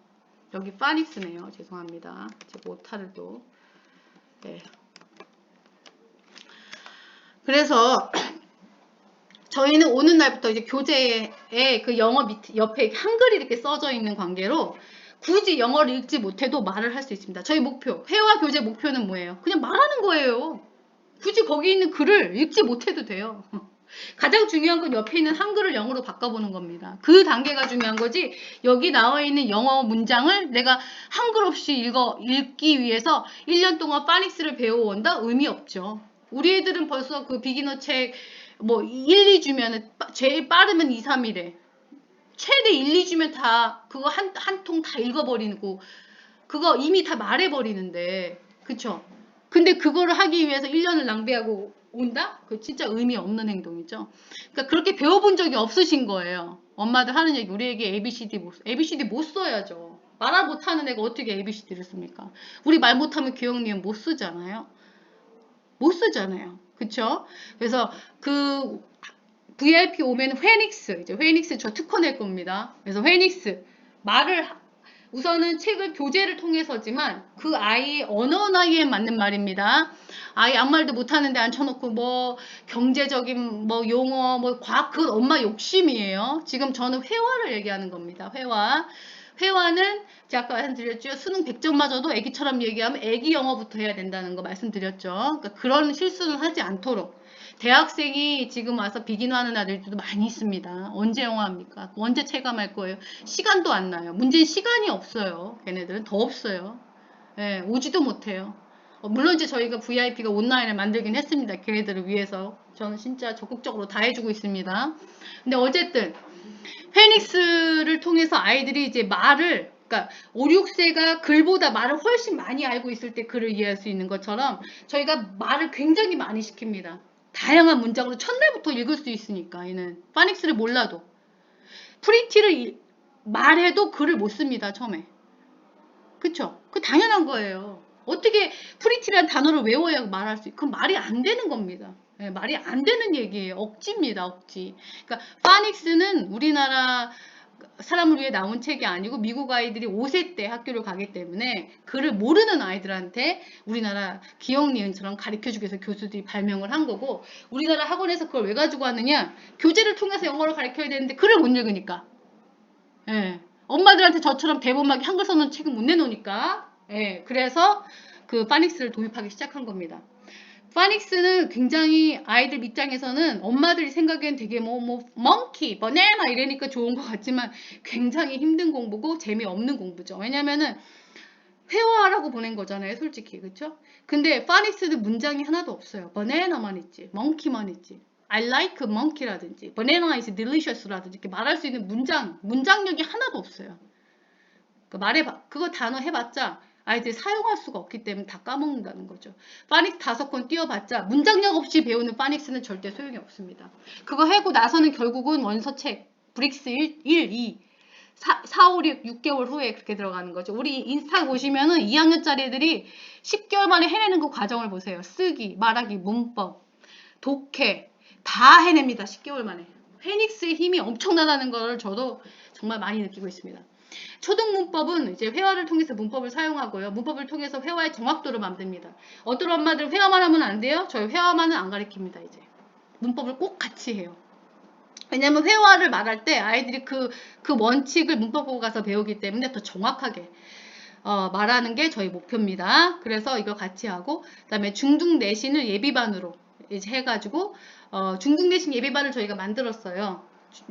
여기 파닉스네요. 죄송합니다. 제가 오타를 또. 네. 그래서 저희는 오는 날부터 이제 교재에 그 영어 밑 옆에 한글이 이렇게 써져 있는 관계로 굳이 영어를 읽지 못해도 말을 할 수 있습니다. 저희 목표, 회화 교재 목표는 뭐예요? 그냥 말하는 거예요. 굳이 거기 있는 글을 읽지 못해도 돼요. 가장 중요한 건 옆에 있는 한글을 영어로 바꿔보는 겁니다. 그 단계가 중요한 거지 여기 나와 있는 영어 문장을 내가 한글 없이 읽기 위해서 1년 동안 파닉스를 배워온다? 의미 없죠. 우리 애들은 벌써 그 비기너 책 뭐 1, 2주면 제일 빠르면 2, 3일에 최대 1, 2주면 다 그거 한 통 다 읽어버리고 그거 이미 다 말해버리는데 그쵸? 근데 그거를 하기 위해서 1년을 낭비하고 온다? 그 진짜 의미 없는 행동이죠. 그러니까 그렇게 배워본 적이 없으신 거예요. 엄마들 하는 얘기 우리 애기 ABCD 못 써야죠. 말 못하는 애가 어떻게 ABCD를 씁니까? 우리 말 못하면 기억 니은 못 쓰잖아요. 못 쓰잖아요. 그쵸? 그래서 그 VIP 오면 회닉스, 이제 회닉스 저 특허 낼 겁니다. 그래서 회닉스 말을 우선은 책을 교재를 통해서지만 그 아이의 언어 나이에 맞는 말입니다. 아이 아무 말도 못하는데 앉혀놓고 뭐 경제적인 뭐 용어 뭐 과학 그건 엄마 욕심이에요. 지금 저는 회화를 얘기하는 겁니다. 회화는 제가 아까 말씀드렸죠. 수능 100점 맞아도 애기처럼 얘기하면 애기 영어부터 해야 된다는 거 말씀드렸죠. 그러니까 그런 실수는 하지 않도록. 대학생이 지금 와서 비기너 하는 아들들도 많이 있습니다. 언제 영어합니까? 언제 체감할 거예요? 시간도 안 나요. 문제는 시간이 없어요. 걔네들은 더 없어요. 예, 오지도 못해요. 물론 이제 저희가 VIP가 온라인을 만들긴 했습니다. 걔네들을 위해서. 저는 진짜 적극적으로 다 해주고 있습니다. 근데 어쨌든 페닉스를 통해서 아이들이 이제 말을 그러니까 5, 6세가 글보다 말을 훨씬 많이 알고 있을 때 글을 이해할 수 있는 것처럼 저희가 말을 굉장히 많이 시킵니다. 다양한 문장으로 첫날부터 읽을 수 있으니까 얘는 파닉스를 몰라도 프리티를 말해도 글을 못 씁니다. 처음에. 그쵸? 그 당연한 거예요. 어떻게 프리티라는 단어를 외워야 말할 수 있고 그건 말이 안 되는 겁니다. 네, 말이 안 되는 얘기예요. 억지입니다. 억지. 그러니까 파닉스는 우리나라 사람을 위해 나온 책이 아니고 미국 아이들이 5세 때 학교를 가기 때문에 글을 모르는 아이들한테 우리나라 기억 니은처럼 가르쳐주기 위해서 교수들이 발명을 한 거고 우리나라 학원에서 그걸 왜 가지고 왔느냐 교재를 통해서 영어를 가르쳐야 되는데 글을 못 읽으니까 예. 엄마들한테 저처럼 대본막 한글 써놓은 책은 못 내놓으니까 그래서 그 파닉스를 도입하기 시작한 겁니다. 파닉스는 굉장히 아이들 입장에서는 엄마들이 생각엔 되게 멍키, 버네나 이러니까 좋은 것 같지만 굉장히 힘든 공부고 재미없는 공부죠. 왜냐면은 회화라고 보낸 거잖아요, 솔직히. 그쵸? 근데 파닉스는 문장이 하나도 없어요. 버네나만 있지, 멍키만 있지. I like monkey라든지, banana is delicious라든지 이렇게 말할 수 있는 문장력이 하나도 없어요. 그거 단어 해봤자 아이들이 사용할 수가 없기 때문에 다 까먹는다는 거죠. 파닉스 5권 띄워봤자 문장력 없이 배우는 파닉스는 절대 소용이 없습니다. 그거 하고 나서는 결국은 원서책, 브릭스 1, 2, 4, 5, 6개월 후에 그렇게 들어가는 거죠. 우리 인스타 보시면은 2학년짜리 애들이 10개월 만에 해내는 그 과정을 보세요. 쓰기, 말하기, 문법, 독해 다 해냅니다. 10개월 만에. 페닉스의 힘이 엄청나다는 걸 저도 정말 많이 느끼고 있습니다. 초등 문법은 이제 회화를 통해서 문법을 사용하고요. 문법을 통해서 회화의 정확도를 만듭니다. 어떤 엄마들 회화만 하면 안 돼요? 저희 회화만은 안 가르칩니다. 이제 문법을 꼭 같이 해요. 왜냐면 회화를 말할 때 아이들이 그 원칙을 문법 보고 가서 배우기 때문에 더 정확하게 말하는 게 저희 목표입니다. 그래서 이걸 같이 하고 그다음에 중등 내신을 예비반으로 이제 해가지고 중등 내신 예비반을 저희가 만들었어요.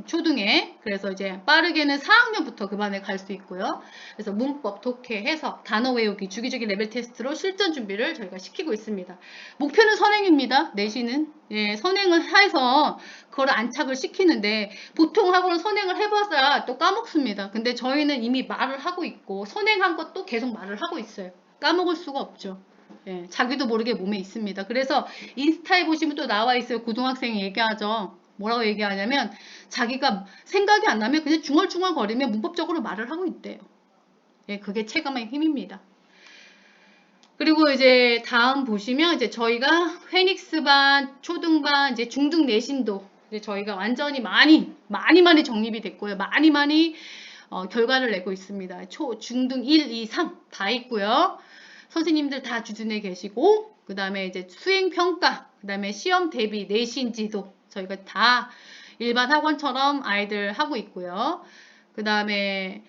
초등에. 그래서 이제 빠르게는 4학년부터 그 반에 갈 수 있고요. 그래서 문법, 독해, 해석, 단어 외우기, 주기적인 레벨 테스트로 실전 준비를 저희가 시키고 있습니다. 목표는 선행입니다. 내신은. 예, 선행을 해서 그걸 안착을 시키는데 보통 학원은 선행을 해봐야 또 까먹습니다. 근데 저희는 이미 말을 하고 있고 선행한 것도 계속 말을 하고 있어요. 까먹을 수가 없죠. 예, 자기도 모르게 몸에 있습니다. 그래서 인스타에 보시면 또 나와 있어요. 고등학생이 얘기하죠. 뭐라고 얘기하냐면 자기가 생각이 안 나면 그냥 중얼중얼 거리면 문법적으로 말을 하고 있대요. 예, 그게 체감의 힘입니다. 그리고 이제 다음 보시면 이제 저희가 페닉스반, 초등반, 이제 중등 내신도 이제 저희가 완전히 많이 정립이 됐고요. 많이 결과를 내고 있습니다. 중등 1, 2, 3 다 있고요. 선생님들 다 주둔해 계시고 그 다음에 이제 수행평가, 그 다음에 시험 대비, 내신 지도 저희가 다 일반 학원처럼 아이들 하고 있고요. 그 다음에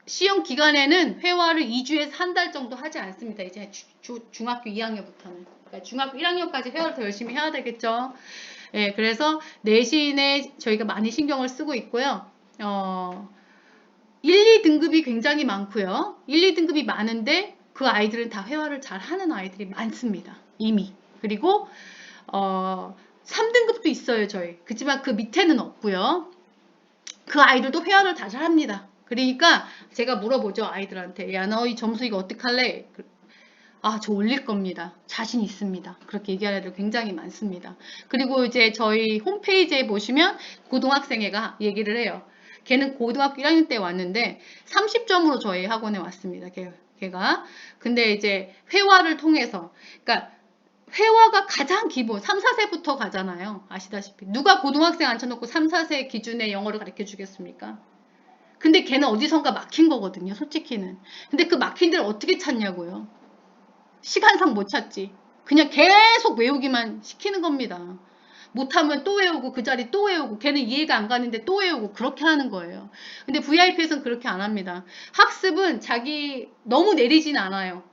시험 기간에는 회화를 2주에서 한 달 정도 하지 않습니다. 이제 중학교 2학년부터는. 그러니까 중학교 1학년까지 회화를 더 열심히 해야 되겠죠. 예, 그래서 내신에 저희가 많이 신경을 쓰고 있고요. 1, 2등급이 굉장히 많고요. 1, 2등급이 많은데 그 아이들은 다 회화를 잘 하는 아이들이 많습니다. 이미. 그리고 3등급도 있어요, 저희. 그렇지만 그 밑에는 없고요. 그 아이들도 회화를 다 잘합니다. 그러니까 제가 물어보죠, 아이들한테. 야, 너 이 점수 이거 어떡할래? 아, 저 올릴 겁니다. 자신 있습니다. 그렇게 얘기하는 애들 굉장히 많습니다. 그리고 이제 저희 홈페이지에 보시면 고등학생애가 얘기를 해요. 걔는 고등학교 1학년 때 왔는데 30점으로 저희 학원에 왔습니다. 걔가. 근데 이제 회화를 통해서, 그러니까 회화가 가장 기본 3, 4세부터 가잖아요. 아시다시피. 누가 고등학생 앉혀놓고 3, 4세 기준의 영어를 가르쳐 주겠습니까? 근데 걔는 어디선가 막힌 거거든요. 솔직히는. 근데 그 막힌 데를 어떻게 찾냐고요. 시간상 못 찾지. 그냥 계속 외우기만 시키는 겁니다. 못하면 또 외우고 그 자리 또 외우고 걔는 이해가 안 가는데 또 외우고 그렇게 하는 거예요. 근데 VIP에서는 그렇게 안 합니다. 학습은 자기 너무 내리진 않아요.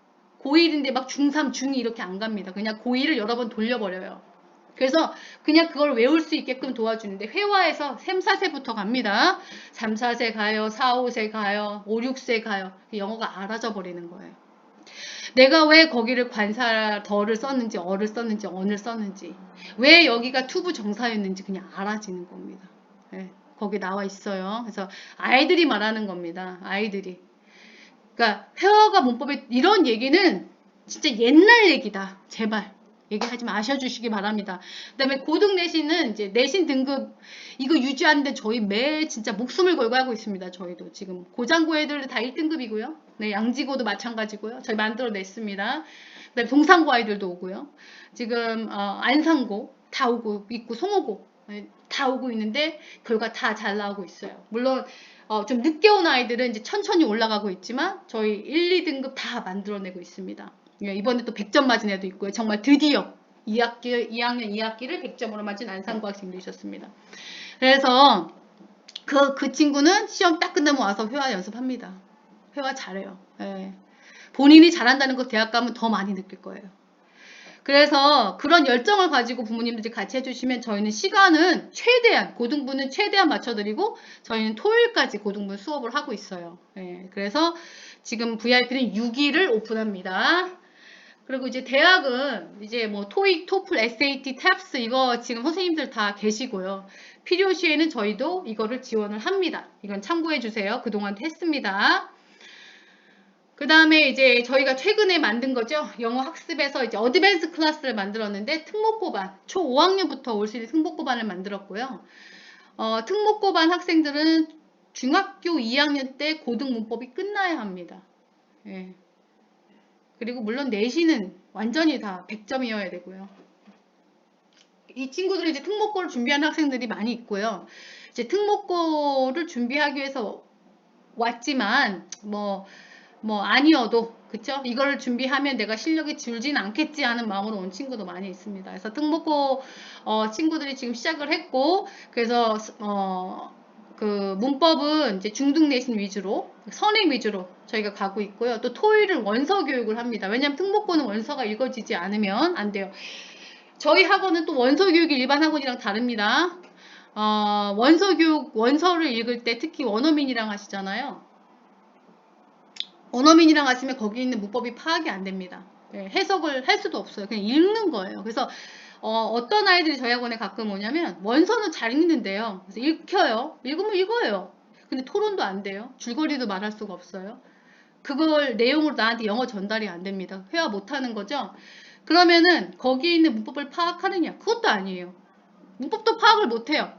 고1인데 막 중3, 중2 이렇게 안 갑니다. 그냥 고1을 여러 번 돌려버려요. 그래서 그냥 그걸 외울 수 있게끔 도와주는데 회화에서 3, 4세부터 갑니다. 3, 4세 가요. 4, 5세 가요. 5, 6세 가요. 영어가 알아져 버리는 거예요. 내가 왜 거기를 덜을 썼는지, 어를 썼는지, 언을 썼는지, 왜 여기가 투부 정사였는지 그냥 알아지는 겁니다. 네, 거기 나와 있어요. 그래서 아이들이 말하는 겁니다. 아이들이. 그러니까 회화가 문법에 이런 얘기는 진짜 옛날 얘기다. 제발 얘기하지 마셔주시기 바랍니다. 그 다음에 고등 내신은 이제 내신 등급 이거 유지하는데 저희 매 진짜 목숨을 걸고 하고 있습니다. 저희도 지금 고장고 애들 다 1등급이고요. 네, 양지고도 마찬가지고요. 저희 만들어냈습니다. 그 다음에 동산고 아이들도 오고요. 지금 안산고 다 오고 있고 송호고 다 오고 있는데 결과 다 잘 나오고 있어요. 물론 좀 늦게 온 아이들은 이제 천천히 올라가고 있지만 저희 1, 2등급 다 만들어내고 있습니다. 이번에 또 100점 맞은 애도 있고요. 정말 드디어 2학년 2학기를 100점으로 맞은 안산고 학생도 있었습니다. 그래서 그 친구는 시험 딱 끝나면 와서 회화 연습합니다. 회화 잘해요. 예. 본인이 잘한다는 거 대학 가면 더 많이 느낄 거예요. 그래서 그런 열정을 가지고 부모님들이 같이 해주시면 저희는 시간은 최대한 고등부는 최대한 맞춰드리고 저희는 토요일까지 고등부 수업을 하고 있어요. 예, 그래서 지금 VIP는 6일을 오픈합니다. 그리고 이제 대학은 이제 뭐 토익, 토플, SAT, 탭스 이거 지금 선생님들 다 계시고요. 필요시에는 저희도 이거를 지원을 합니다. 이건 참고해 주세요. 그동안 했습니다. 그 다음에 이제 저희가 최근에 만든 거죠. 영어 학습에서 이제 어드밴스 클래스를 만들었는데 특목고반, 초 5학년부터 올 수 있는 특목고반을 만들었고요. 특목고반 학생들은 중학교 2학년 때 고등 문법이 끝나야 합니다. 예. 그리고 물론 내신은 완전히 다 100점이어야 되고요. 이 친구들은 이제 특목고를 준비하는 학생들이 많이 있고요. 이제 특목고를 준비하기 위해서 왔지만 뭐 아니어도 그쵸? 이걸 준비하면 내가 실력이 줄진 않겠지 하는 마음으로 온 친구도 많이 있습니다. 그래서 특목고 친구들이 지금 시작을 했고 그래서 그 문법은 이제 중등 내신 위주로 선행 위주로 저희가 가고 있고요. 또 토요일은 원서 교육을 합니다. 왜냐하면 특목고는 원서가 읽어지지 않으면 안 돼요. 저희 학원은 또 원서 교육이 일반 학원이랑 다릅니다. 원서를 읽을 때 특히 원어민이랑 하시잖아요. 원어민이랑 하시면 거기 있는 문법이 파악이 안 됩니다. 예, 해석을 할 수도 없어요. 그냥 읽는 거예요. 그래서 어떤 아이들이 저희 학원에 가끔 오냐면 원서는 잘 읽는데요. 그래서 읽혀요. 읽으면 읽어요. 근데 토론도 안 돼요. 줄거리도 말할 수가 없어요. 그걸 내용으로 나한테 영어 전달이 안 됩니다. 회화 못하는 거죠. 그러면은 거기 있는 문법을 파악하느냐? 그것도 아니에요. 문법도 파악을 못해요.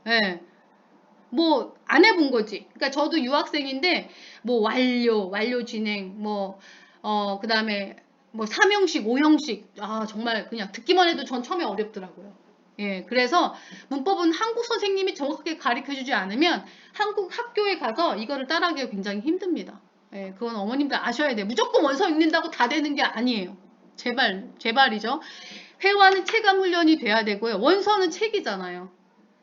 예. 뭐 안 해본 거지. 그러니까 저도 유학생인데 뭐 완료 진행, 그 다음에 뭐 3형식, 5형식, 정말 그냥 듣기만 해도 전 처음에 어렵더라고요. 예, 그래서 문법은 한국 선생님이 정확하게 가르쳐 주지 않으면 한국 학교에 가서 이거를 따라하기가 굉장히 힘듭니다. 예, 그건 어머님들 아셔야 돼요. 무조건 원서 읽는다고 다 되는 게 아니에요. 제발이죠. 회화는 체감 훈련이 돼야 되고요. 원서는 책이잖아요.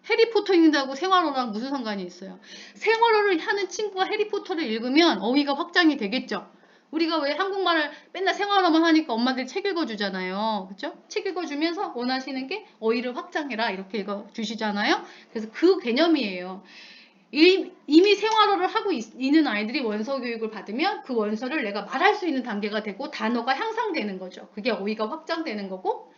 해리포터 읽는다고 생활어랑 무슨 상관이 있어요? 생활어를 하는 친구가 해리포터를 읽으면 어휘가 확장이 되겠죠. 우리가 왜 한국말을 맨날 생활어만 하니까 엄마들이 책 읽어주잖아요. 그쵸? 책 읽어주면서 원하시는 게 어휘를 확장해라 이렇게 읽어주시잖아요. 그래서 그 개념이에요. 이미 생활어를 하고 있는 아이들이 원서 교육을 받으면 그 원서를 내가 말할 수 있는 단계가 되고 단어가 향상되는 거죠. 그게 어휘가 확장되는 거고,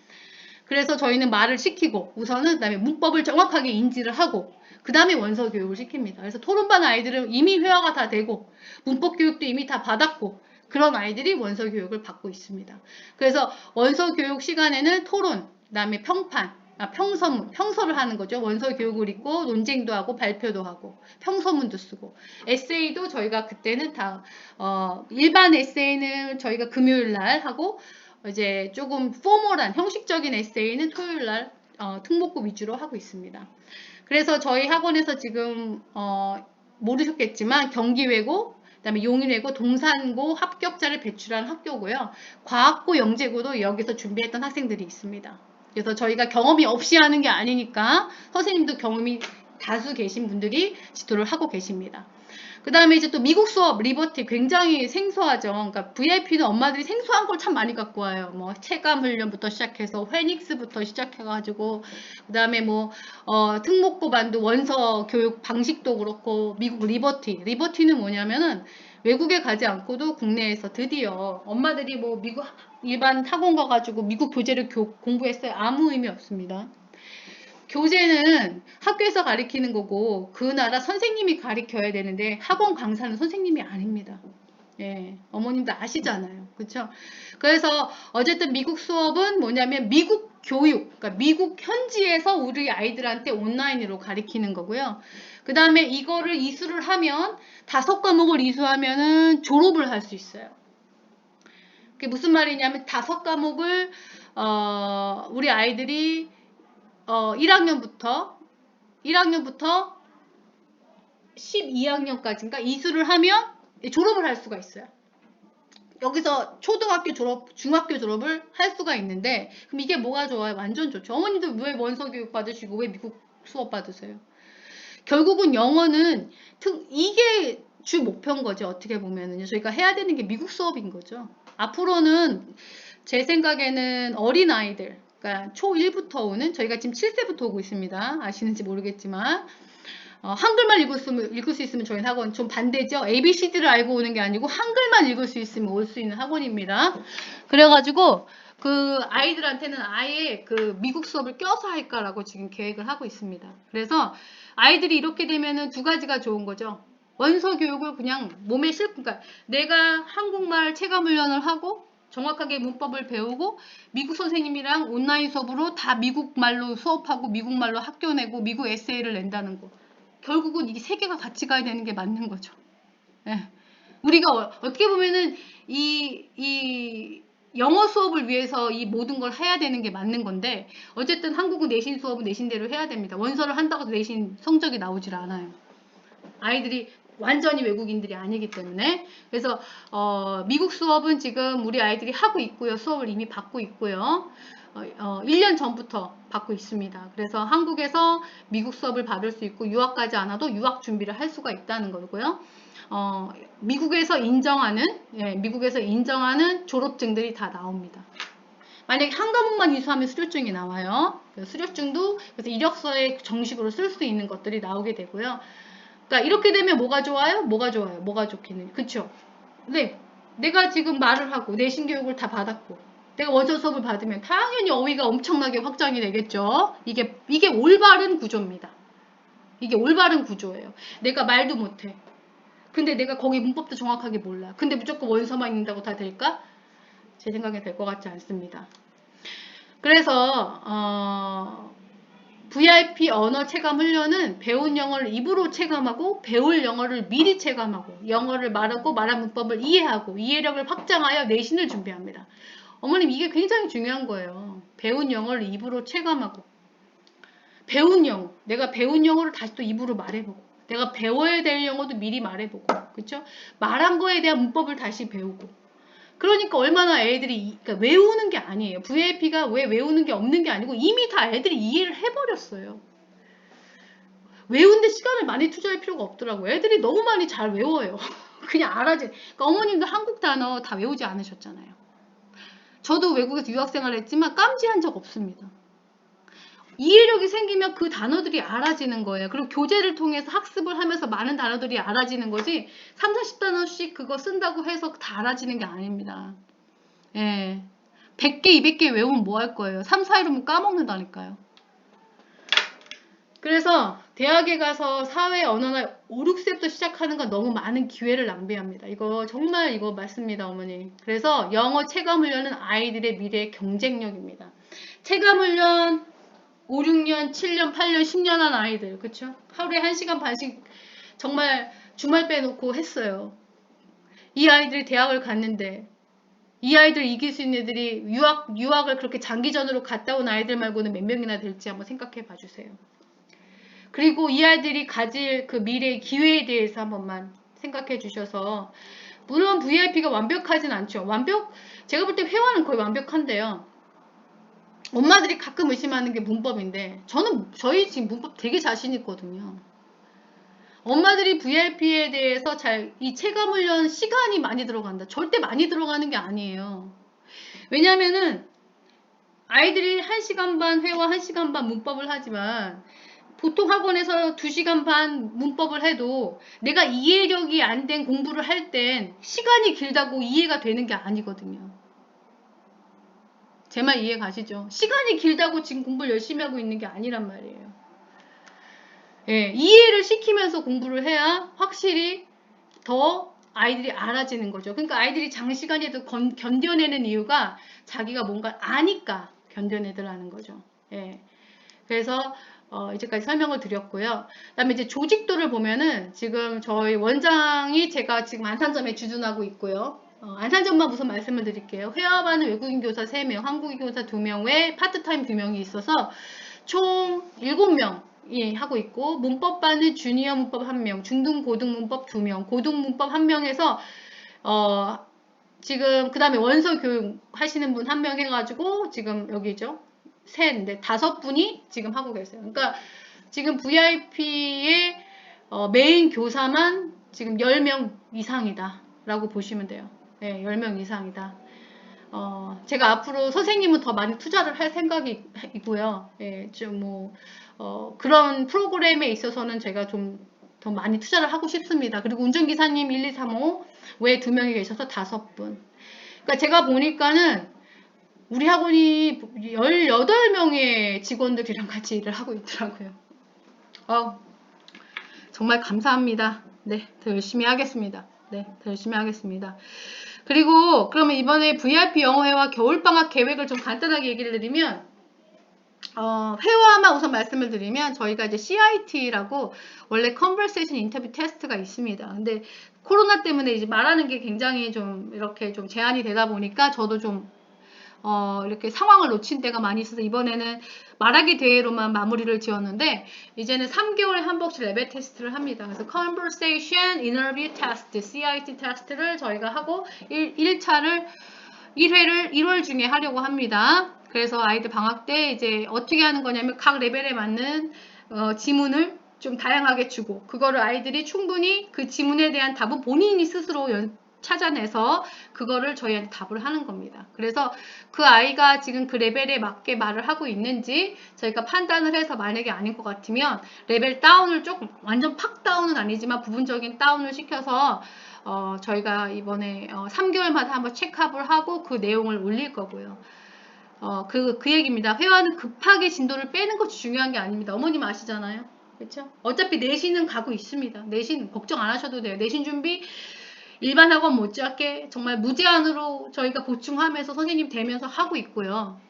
그래서 저희는 말을 시키고 우선은 그다음에 문법을 정확하게 인지를 하고 그 다음에 원서 교육을 시킵니다. 그래서 토론반 아이들은 이미 회화가 다 되고 문법 교육도 이미 다 받았고 그런 아이들이 원서 교육을 받고 있습니다. 그래서 원서 교육 시간에는 토론, 그 다음에 평판, 평서를 하는 거죠. 원서 교육을 읽고 논쟁도 하고 발표도 하고 평서문도 쓰고 에세이도 저희가 그때는 다 일반 에세이는 저희가 금요일 날 하고 이제 조금 포멀한 형식적인 에세이는 토요일 날 특목고 위주로 하고 있습니다. 그래서 저희 학원에서 지금 모르셨겠지만 경기외고, 그다음에 용인외고, 동산고 합격자를 배출한 학교고요. 과학고, 영재고도 여기서 준비했던 학생들이 있습니다. 그래서 저희가 경험이 없이 하는 게 아니니까 선생님도 경험이 다수 계신 분들이 지도를 하고 계십니다. 그 다음에 이제 또 미국 수업 리버티 굉장히 생소하죠. 그러니까 VIP는 엄마들이 생소한 걸 참 많이 갖고 와요. 뭐 체감 훈련부터 시작해서 회닉스부터 시작해가지고 그 다음에 특목고 반도 원서 교육 방식도 그렇고 미국 리버티는 뭐냐면은 외국에 가지 않고도 국내에서 드디어 엄마들이 뭐 미국 일반 학원 가가지고 미국 교재를 공부했어요. 아무 의미 없습니다. 교재는 학교에서 가르치는 거고 그 나라 선생님이 가르쳐야 되는데 학원 강사는 선생님이 아닙니다. 예, 어머님도 아시잖아요. 그렇죠? 그래서 어쨌든 미국 수업은 뭐냐면 미국 교육, 그러니까 미국 현지에서 우리 아이들한테 온라인으로 가르치는 거고요. 그 다음에 이거를 이수를 하면 5과목을 이수하면은 졸업을 할 수 있어요. 그게 무슨 말이냐면 5과목을 우리 아이들이 1학년부터 12학년까지인가 이수를 하면 졸업을 할 수가 있어요. 여기서 초등학교 졸업, 중학교 졸업을 할 수가 있는데 그럼 이게 뭐가 좋아요? 완전 좋죠. 어머니도 왜 원서 교육 받으시고 왜 미국 수업 받으세요? 결국은 영어는 이게 주 목표인 거죠. 어떻게 보면은 저희가 해야 되는 게 미국 수업인 거죠. 앞으로는 제 생각에는 어린아이들, 그러니까 초1부터 오는, 저희가 지금 7세부터 오고 있습니다. 아시는지 모르겠지만 한글만 읽을 수 있으면 저희 학원 좀 반대죠. ABCD를 알고 오는 게 아니고 한글만 읽을 수 있으면 올 수 있는 학원입니다. 그래가지고 그 아이들한테는 아예 그 미국 수업을 껴서 할까라고 지금 계획을 하고 있습니다. 그래서 아이들이 이렇게 되면은 2가지가 좋은 거죠. 원서 교육을 그냥 몸에 그러니까 내가 한국말 체감 훈련을 하고 정확하게 문법을 배우고 미국 선생님이랑 온라인 수업으로 다 미국말로 수업하고 미국말로 학교 내고 미국 에세이를 낸다는 거. 결국은 이게 3개가 같이 가야 되는 게 맞는 거죠. 예. 우리가 어떻게 보면은 이 영어 수업을 위해서 이 모든 걸 해야 되는 게 맞는 건데 어쨌든 한국은 내신 수업은 내신대로 해야 됩니다. 원서를 한다고 해서 내신 성적이 나오질 않아요. 아이들이 완전히 외국인들이 아니기 때문에. 그래서 미국 수업은 지금 우리 아이들이 하고 있고요. 수업을 이미 받고 있고요. 1년 전부터 받고 있습니다. 그래서 한국에서 미국 수업을 받을 수 있고 유학 가지 않아도 유학 준비를 할 수가 있다는 거고요. 미국에서 인정하는 졸업증들이 다 나옵니다. 만약에 한 과목만 이수하면 수료증이 나와요. 수료증도 그래서 이력서에 정식으로 쓸 수 있는 것들이 나오게 되고요. 그러니까 이렇게 되면 뭐가 좋아요? 뭐가 좋아요? 뭐가 좋기는 그쵸? 근데 내가 지금 말을 하고 내신 교육을 다 받았고 내가 원서 수업을 받으면 당연히 어휘가 엄청나게 확장이 되겠죠. 이게 올바른 구조입니다. 이게 올바른 구조예요. 내가 말도 못해. 근데 내가 거기 문법도 정확하게 몰라. 근데 무조건 원서만 읽는다고 다 될까? 제 생각에 될 것 같지 않습니다. 그래서 VIP 언어 체감 훈련은 배운 영어를 입으로 체감하고 배울 영어를 미리 체감하고 영어를 말하고 말한 문법을 이해하고 이해력을 확장하여 내신을 준비합니다. 어머님 이게 굉장히 중요한 거예요. 배운 영어를 입으로 체감하고 배운 영어, 내가 배운 영어를 다시 또 입으로 말해보고 내가 배워야 될 영어도 미리 말해보고 그쵸? 말한 거에 대한 문법을 다시 배우고 그러니까 얼마나 애들이 그러니까 외우는 게 아니에요. VIP가 왜 외우는 게 없는 게 아니고 이미 다 애들이 이해를 해버렸어요. 외우는데 시간을 많이 투자할 필요가 없더라고요. 애들이 너무 많이 잘 외워요. 그냥 알아지. 그러니까 어머님도 한국 단어 다 외우지 않으셨잖아요. 저도 외국에서 유학생활을 했지만 깜지한 적 없습니다. 이해력이 생기면 그 단어들이 알아지는 거예요. 그리고 교재를 통해서 학습을 하면서 많은 단어들이 알아지는 거지 3, 40단어씩 그거 쓴다고 해서 다 알아지는 게 아닙니다. 예. 100개, 200개 외우면 뭐 할 거예요? 3, 4일이면 까먹는다니까요. 그래서 대학에 가서 사회 언어나 5, 6세부터 시작하는 건 너무 많은 기회를 낭비합니다. 이거 정말 이거 맞습니다, 어머니. 그래서 영어 체감 훈련은 아이들의 미래의 경쟁력입니다. 체감 훈련 5, 6년, 7년, 8년, 10년 한 아이들, 그쵸? 하루에 1시간 반씩 정말 주말 빼놓고 했어요. 이 아이들이 대학을 갔는데 이 아이들 이길 수 있는 애들이 유학을 그렇게 장기전으로 갔다 온 아이들 말고는 몇 명이나 될지 한번 생각해 봐 주세요. 그리고 이 아이들이 가질 그 미래의 기회에 대해서 한 번만 생각해 주셔서 물론 VIP가 완벽하진 않죠. 제가 볼 때 회화는 거의 완벽한데요. 엄마들이 가끔 의심하는 게 문법인데 저희 지금 문법 되게 자신 있거든요. 엄마들이 VIP에 대해서 이 체감 훈련 시간이 많이 들어간다. 절대 많이 들어가는 게 아니에요. 왜냐면은 아이들이 1시간 반 회화 1시간 반 문법을 하지만 보통 학원에서 2시간 반 문법을 해도 내가 이해력이 안 된 공부를 할 땐 시간이 길다고 이해가 되는 게 아니거든요. 제 말 이해 가시죠? 시간이 길다고 지금 공부를 열심히 하고 있는 게 아니란 말이에요. 예, 이해를 시키면서 공부를 해야 확실히 더 아이들이 알아지는 거죠. 그러니까 아이들이 장시간에도 견뎌내는 이유가 자기가 뭔가 아니까 견뎌내더라는 거죠. 예. 그래서 이제까지 설명을 드렸고요. 그다음에 이제 조직도를 보면은 지금 저희 원장이 제가 지금 안산점에 주둔하고 있고요. 안산점만 우선 말씀을 드릴게요. 회화반은 외국인 교사 3명, 한국인 교사 2명 외 파트타임 2명이 있어서 총 7명이 하고 있고 문법반은 주니어 문법 1명, 중등 고등 문법 2명, 고등 문법 1명에서 지금 그 다음에 원서 교육 하시는 분 1명 해가지고 지금 여기죠. 셋인데 5분이 지금 하고 계세요. 그러니까 지금 VIP의 메인 교사만 지금 10명 이상이다 라고 보시면 돼요. 네, 10명 이상이다. 제가 앞으로 선생님은 더 많이 투자를 할 생각이고요. 예, 그런 프로그램에 있어서는 제가 좀 더 많이 투자를 하고 싶습니다. 그리고 운전기사님 1, 2, 3, 5 외에 2명이 계셔서 5분. 그러니까 제가 보니까는 우리 학원이 18명의 직원들이랑 같이 일을 하고 있더라고요. 정말 감사합니다. 네, 더 열심히 하겠습니다. 네, 더 열심히 하겠습니다. 그리고 그러면 이번에 VIP 영어회화 겨울방학 계획을 좀 간단하게 얘기를 드리면 회화만 우선 말씀을 드리면 저희가 이제 CIT라고 원래 Conversation Interview Test가 있습니다. 근데 코로나 때문에 이제 말하는 게 굉장히 좀 이렇게 좀 제한이 되다 보니까 저도 좀 이렇게 상황을 놓친 때가 많이 있어서 이번에는 말하기 대회로만 마무리를 지었는데 이제는 3개월에 한 번씩 레벨 테스트를 합니다. 그래서 Conversation Interview Test, CIT 테스트를 저희가 하고 1회를 1월 중에 하려고 합니다. 그래서 아이들 방학 때 이제 어떻게 하는 거냐면 각 레벨에 맞는 지문을 좀 다양하게 주고 그거를 아이들이 충분히 그 지문에 대한 답은 본인이 스스로 찾아내서 그거를 저희한테 답을 하는 겁니다. 그래서 그 아이가 지금 그 레벨에 맞게 말을 하고 있는지 저희가 판단을 해서 만약에 아닌 것 같으면 레벨 다운을 조금 완전 팍 다운은 아니지만 부분적인 다운을 시켜서 저희가 이번에 3개월마다 한번 체크업을 하고 그 내용을 올릴 거고요. 그 얘기입니다. 회화는 급하게 진도를 빼는 것이 중요한 게 아닙니다. 어머님 아시잖아요. 그렇죠? 어차피 내신은 가고 있습니다. 내신 걱정 안 하셔도 돼요. 내신 준비 일반 학원 못지않게 정말 무제한으로 저희가 보충하면서 선생님 되면서 하고 있고요.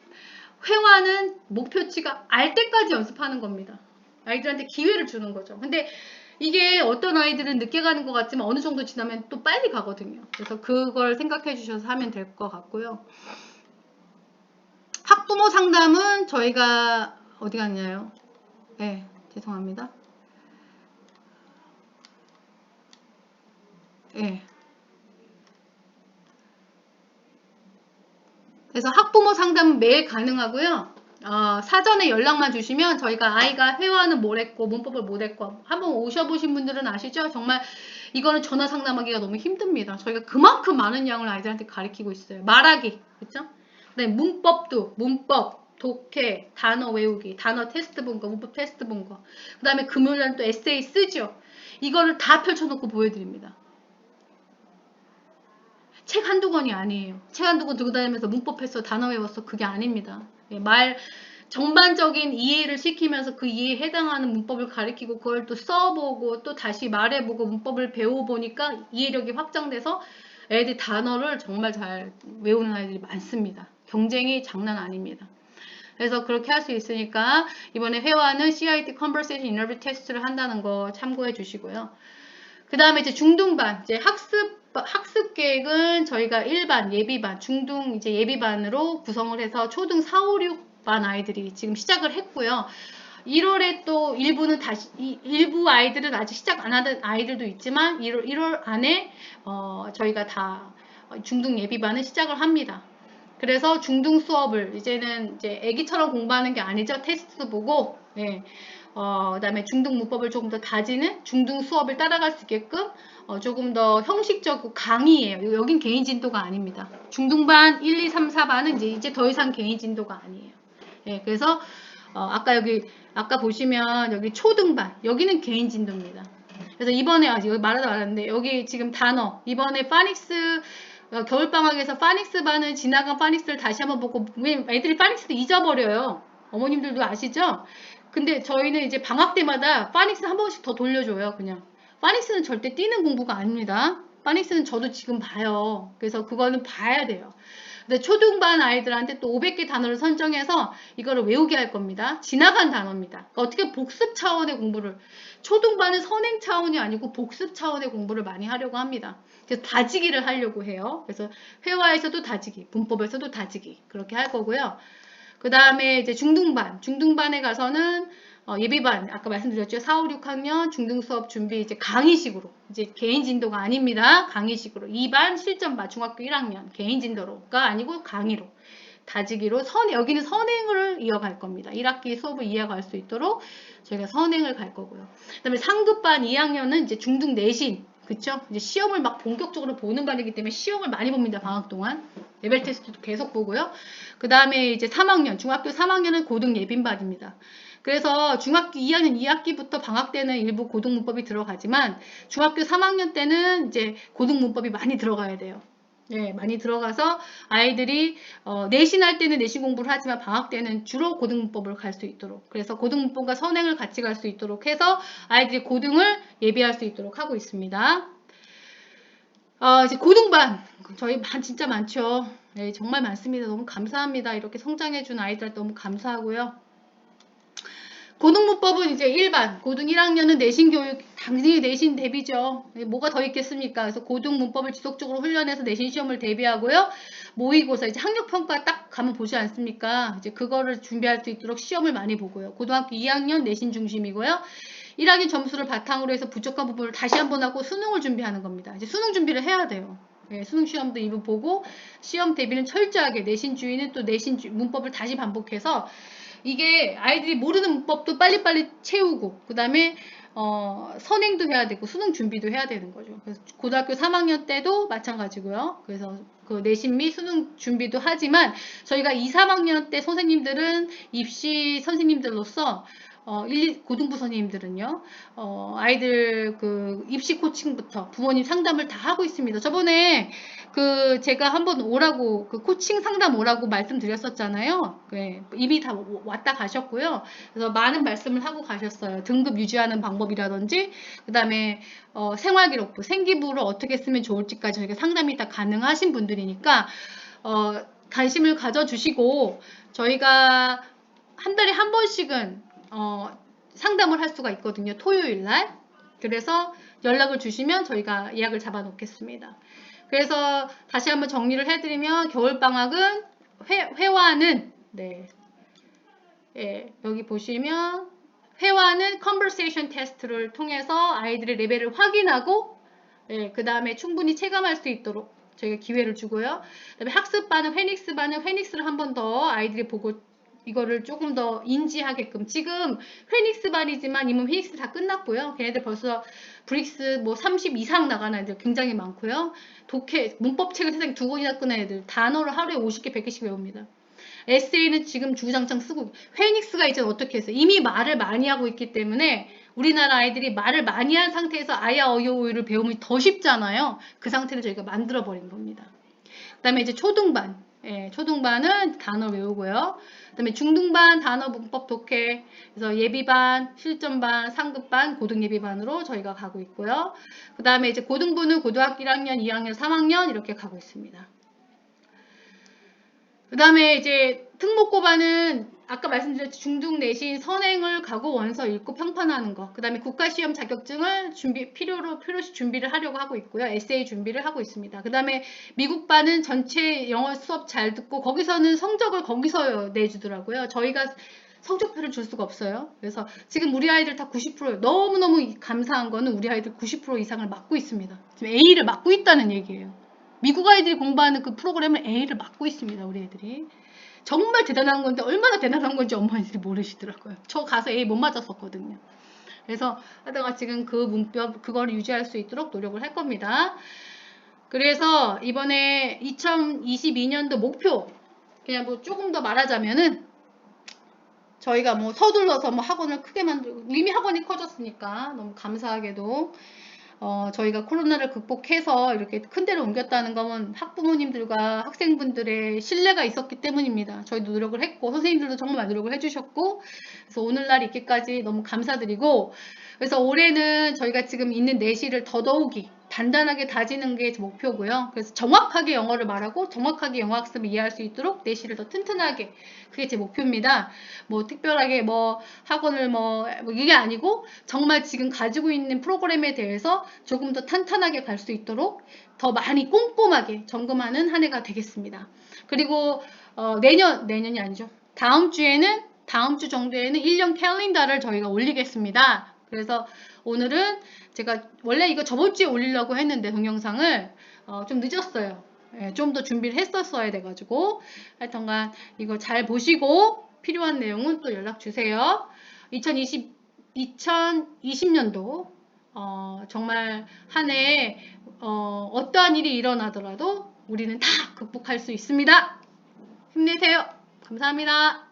회화는 목표치가 알 때까지 연습하는 겁니다. 아이들한테 기회를 주는 거죠. 근데 이게 어떤 아이들은 늦게 가는 것 같지만 어느 정도 지나면 또 빨리 가거든요. 그래서 그걸 생각해 주셔서 하면 될 것 같고요. 학부모 상담은 저희가 어디 갔냐요? 네, 죄송합니다. 네. 그래서 학부모 상담은 매일 가능하고요. 사전에 연락만 주시면 저희가 아이가 회화는 뭘 했고 문법을 못 했고 한번 오셔보신 분들은 아시죠? 정말 이거는 전화 상담하기가 너무 힘듭니다. 저희가 그만큼 많은 양을 아이들한테 가르치고 있어요. 말하기, 그렇죠? 네, 문법도 문법, 독해, 단어 외우기, 단어 테스트 본 거, 문법 테스트 본 거. 그 다음에 금요일날 또 에세이 쓰죠. 이거를 다 펼쳐놓고 보여드립니다. 책 한두 권이 아니에요. 책 한두 권 들고 다니면서 문법 했어, 단어 외웠어. 그게 아닙니다. 말 전반적인 이해를 시키면서 그 이해에 해당하는 문법을 가리키고 그걸 또 써보고 또 다시 말해보고 문법을 배워보니까 이해력이 확장돼서 애들이 단어를 정말 잘 외우는 아이들이 많습니다. 경쟁이 장난 아닙니다. 그래서 그렇게 할 수 있으니까 이번에 회화는 CIT Conversation Interview Test를 한다는 거 참고해 주시고요. 그 다음에 이제 중등반, 이제 학습 계획은 저희가 1반, 예비반, 중등 이제 예비반으로 구성을 해서 초등 4, 5, 6반 아이들이 지금 시작을 했고요. 1월에 또 일부 아이들은 아직 시작 안 하던 아이들도 있지만 1월 안에 저희가 다 중등 예비반을 시작을 합니다. 그래서 중등 수업을 이제는 이제 애기처럼 공부하는 게 아니죠. 테스트 보고, 네. 그다음에 중등 문법을 조금 더 다지는 중등 수업을 따라갈 수 있게끔 조금 더 형식적이고 강의예요. 여긴 개인 진도가 아닙니다. 중등반 1, 2, 3, 4반은 이제 더 이상 개인 진도가 아니에요. 예, 그래서 아까 보시면 여기 초등반 여기는 개인 진도입니다. 그래서 이번에 여기 말하다 말았는데 여기 지금 단어 이번에 파닉스 겨울방학에서 파닉스 반은 지나간 파닉스를 다시 한번 보고 애들이 파닉스도 잊어버려요. 어머님들도 아시죠? 근데 저희는 이제 방학 때마다 파닉스 한 번씩 더 돌려줘요. 그냥 파닉스는 절대 뛰는 공부가 아닙니다. 파닉스는 저도 지금 봐요. 그래서 그거는 봐야 돼요. 근데 초등반 아이들한테 또 500개 단어를 선정해서 이거를 외우게 할 겁니다. 지나간 단어입니다. 어떻게 복습 차원의 공부를 초등반은 선행 차원이 아니고 복습 차원의 공부를 많이 하려고 합니다. 그래서 다지기를 하려고 해요. 그래서 회화에서도 다지기, 문법에서도 다지기 그렇게 할 거고요. 그 다음에 이제 중등반에 가서는 예비반, 아까 말씀드렸죠. 4, 5, 6학년 중등 수업 준비 이제 강의식으로, 이제 개인 진도가 아닙니다. 강의식으로. 2반 실전반, 중학교 1학년 개인 진도로가 아니고 강의로. 다지기로 여기는 선행을 이어갈 겁니다. 1학기 수업을 이어갈 수 있도록 저희가 선행을 갈 거고요. 그 다음에 상급반 2학년은 이제 중등 내신, 그쵸? 이제 시험을 막 본격적으로 보는 반이기 때문에 시험을 많이 봅니다. 방학 동안. 레벨 테스트도 계속 보고요. 그 다음에 이제 3학년, 중학교 3학년은 고등 예빈반입니다. 그래서 중학교 2학년 2학기부터 방학 때는 일부 고등 문법이 들어가지만 중학교 3학년 때는 이제 고등 문법이 많이 들어가야 돼요. 네, 많이 들어가서 아이들이 내신할 때는 내신 공부를 하지만 방학 때는 주로 고등문법을 갈 수 있도록 그래서 고등문법과 선행을 같이 갈 수 있도록 해서 아이들이 고등을 예비할 수 있도록 하고 있습니다. 이제 고등반 저희 진짜 많죠. 네, 정말 많습니다. 너무 감사합니다. 이렇게 성장해준 아이들 너무 감사하고요. 고등문법은 이제 1반, 고등 1학년은 내신 교육, 당연히 내신 대비죠. 뭐가 더 있겠습니까? 그래서 고등 문법을 지속적으로 훈련해서 내신 시험을 대비하고요. 모의고사, 이제 학력평가 딱 가면 보지 않습니까? 이제 그거를 준비할 수 있도록 시험을 많이 보고요. 고등학교 2학년 내신 중심이고요. 1학기 점수를 바탕으로 해서 부족한 부분을 다시 한번 하고 수능을 준비하는 겁니다. 이제 수능 준비를 해야 돼요. 네, 수능 시험도 이부 보고 시험 대비는 철저하게 내신 주의는 또 내신 문법을 다시 반복해서 이게 아이들이 모르는 문법도 빨리빨리 채우고 그 다음에 선행도 해야 되고 수능 준비도 해야 되는 거죠. 그래서 고등학교 3학년 때도 마찬가지고요. 그래서 그 내신 및 수능 준비도 하지만 저희가 2, 3학년 때 선생님들은 입시 선생님들로서 고등부 선생님들은요, 아이들 그 입시 코칭부터 부모님 상담을 다 하고 있습니다. 저번에 제가 한번 오라고, 코칭 상담 오라고 말씀드렸었잖아요. 네, 이미 다 왔다 가셨고요. 그래서 많은 말씀을 하고 가셨어요. 등급 유지하는 방법이라든지, 그 다음에, 생활기록부, 생기부를 어떻게 쓰면 좋을지까지 저희가 상담이 다 가능하신 분들이니까, 관심을 가져주시고, 저희가 한 달에 한 번씩은 상담을 할 수가 있거든요. 토요일 날. 그래서 연락을 주시면 저희가 예약을 잡아 놓겠습니다. 그래서 다시 한번 정리를 해드리면 겨울방학은 회화는 네. 예, 여기 보시면 회화는 conversation 테스트를 통해서 아이들의 레벨을 확인하고 예, 그 다음에 충분히 체감할 수 있도록 저희가 기회를 주고요. 그다음에 학습반은 회닉스를 한 번 더 아이들이 보고 이거를 조금 더 인지하게끔 지금 회닉스반이지만 이미 회닉스 다 끝났고요. 걔네들 벌써 브릭스 뭐 30 이상 나가는 애들 굉장히 많고요. 독해 문법책을 세상에 2권이나 끄는 애들 단어를 하루에 50개 100개씩 외웁니다. 에세이는 지금 주구장창 쓰고 회닉스가 이제 어떻게 했어요? 이미 말을 많이 하고 있기 때문에 우리나라 아이들이 말을 많이 한 상태에서 아야 어여오유를 배우면 더 쉽잖아요. 그 상태를 저희가 만들어 버린 겁니다. 그 다음에 이제 초등반. 예, 초등반은 단어 외우고요. 그 다음에 중등반 단어 문법 독해. 그래서 예비반, 실전반, 상급반, 고등예비반으로 저희가 가고 있고요. 그 다음에 이제 고등부는 고등학교 1학년, 2학년, 3학년 이렇게 가고 있습니다. 그 다음에 이제 특목고반은 아까 말씀드렸듯이 중등 내신 선행을 가고 원서 읽고 평판하는 거. 그 다음에 국가시험 자격증을 필요시 준비를 하려고 하고 있고요. 에세이 준비를 하고 있습니다. 그 다음에 미국반은 전체 영어 수업 잘 듣고 거기서는 성적을 거기서 내주더라고요. 저희가 성적표를 줄 수가 없어요. 그래서 지금 우리 아이들 다 90%예요. 너무너무 감사한 거는 우리 아이들 90% 이상을 맡고 있습니다. 지금 A를 맡고 있다는 얘기예요. 미국 아이들이 공부하는 그 프로그램을 A를 맡고 있습니다. 우리 애들이. 정말 대단한 건데 얼마나 대단한 건지 엄마들이 모르시더라고요. 저 가서 A 못 맞았었거든요. 그래서 하다가 지금 그 문법 그걸 유지할 수 있도록 노력을 할 겁니다. 그래서 이번에 2022년도 목표 그냥 뭐 조금 더 말하자면은 저희가 뭐 서둘러서 뭐 학원을 크게 만들고 이미 학원이 커졌으니까 너무 감사하게도 저희가 코로나를 극복해서 이렇게 큰 데로 옮겼다는 건 학부모님들과 학생분들의 신뢰가 있었기 때문입니다. 저희도 노력을 했고 선생님들도 정말 노력을 해주셨고 그래서 오늘날 있기까지 너무 감사드리고 그래서 올해는 저희가 지금 있는 내실을 더더욱이 단단하게 다지는 게 목표고요. 그래서 정확하게 영어를 말하고 정확하게 영어 학습을 이해할 수 있도록 내실을 더 튼튼하게 그게 제 목표입니다. 뭐 특별하게 뭐 학원을 뭐 이게 아니고 정말 지금 가지고 있는 프로그램에 대해서 조금 더 탄탄하게 갈 수 있도록 더 많이 꼼꼼하게 점검하는 한 해가 되겠습니다. 그리고 내년이 아니죠. 다음 주 정도에는 1년 캘린더를 저희가 올리겠습니다. 그래서 오늘은 제가 원래 이거 저번 주에 올리려고 했는데 동영상을 좀 늦었어요. 예, 좀 더 준비를 했었어야 돼가지고 하여튼간 이거 잘 보시고 필요한 내용은 또 연락 주세요. 2020년도 정말 한 해 어떠한 일이 일어나더라도 우리는 다 극복할 수 있습니다. 힘내세요. 감사합니다.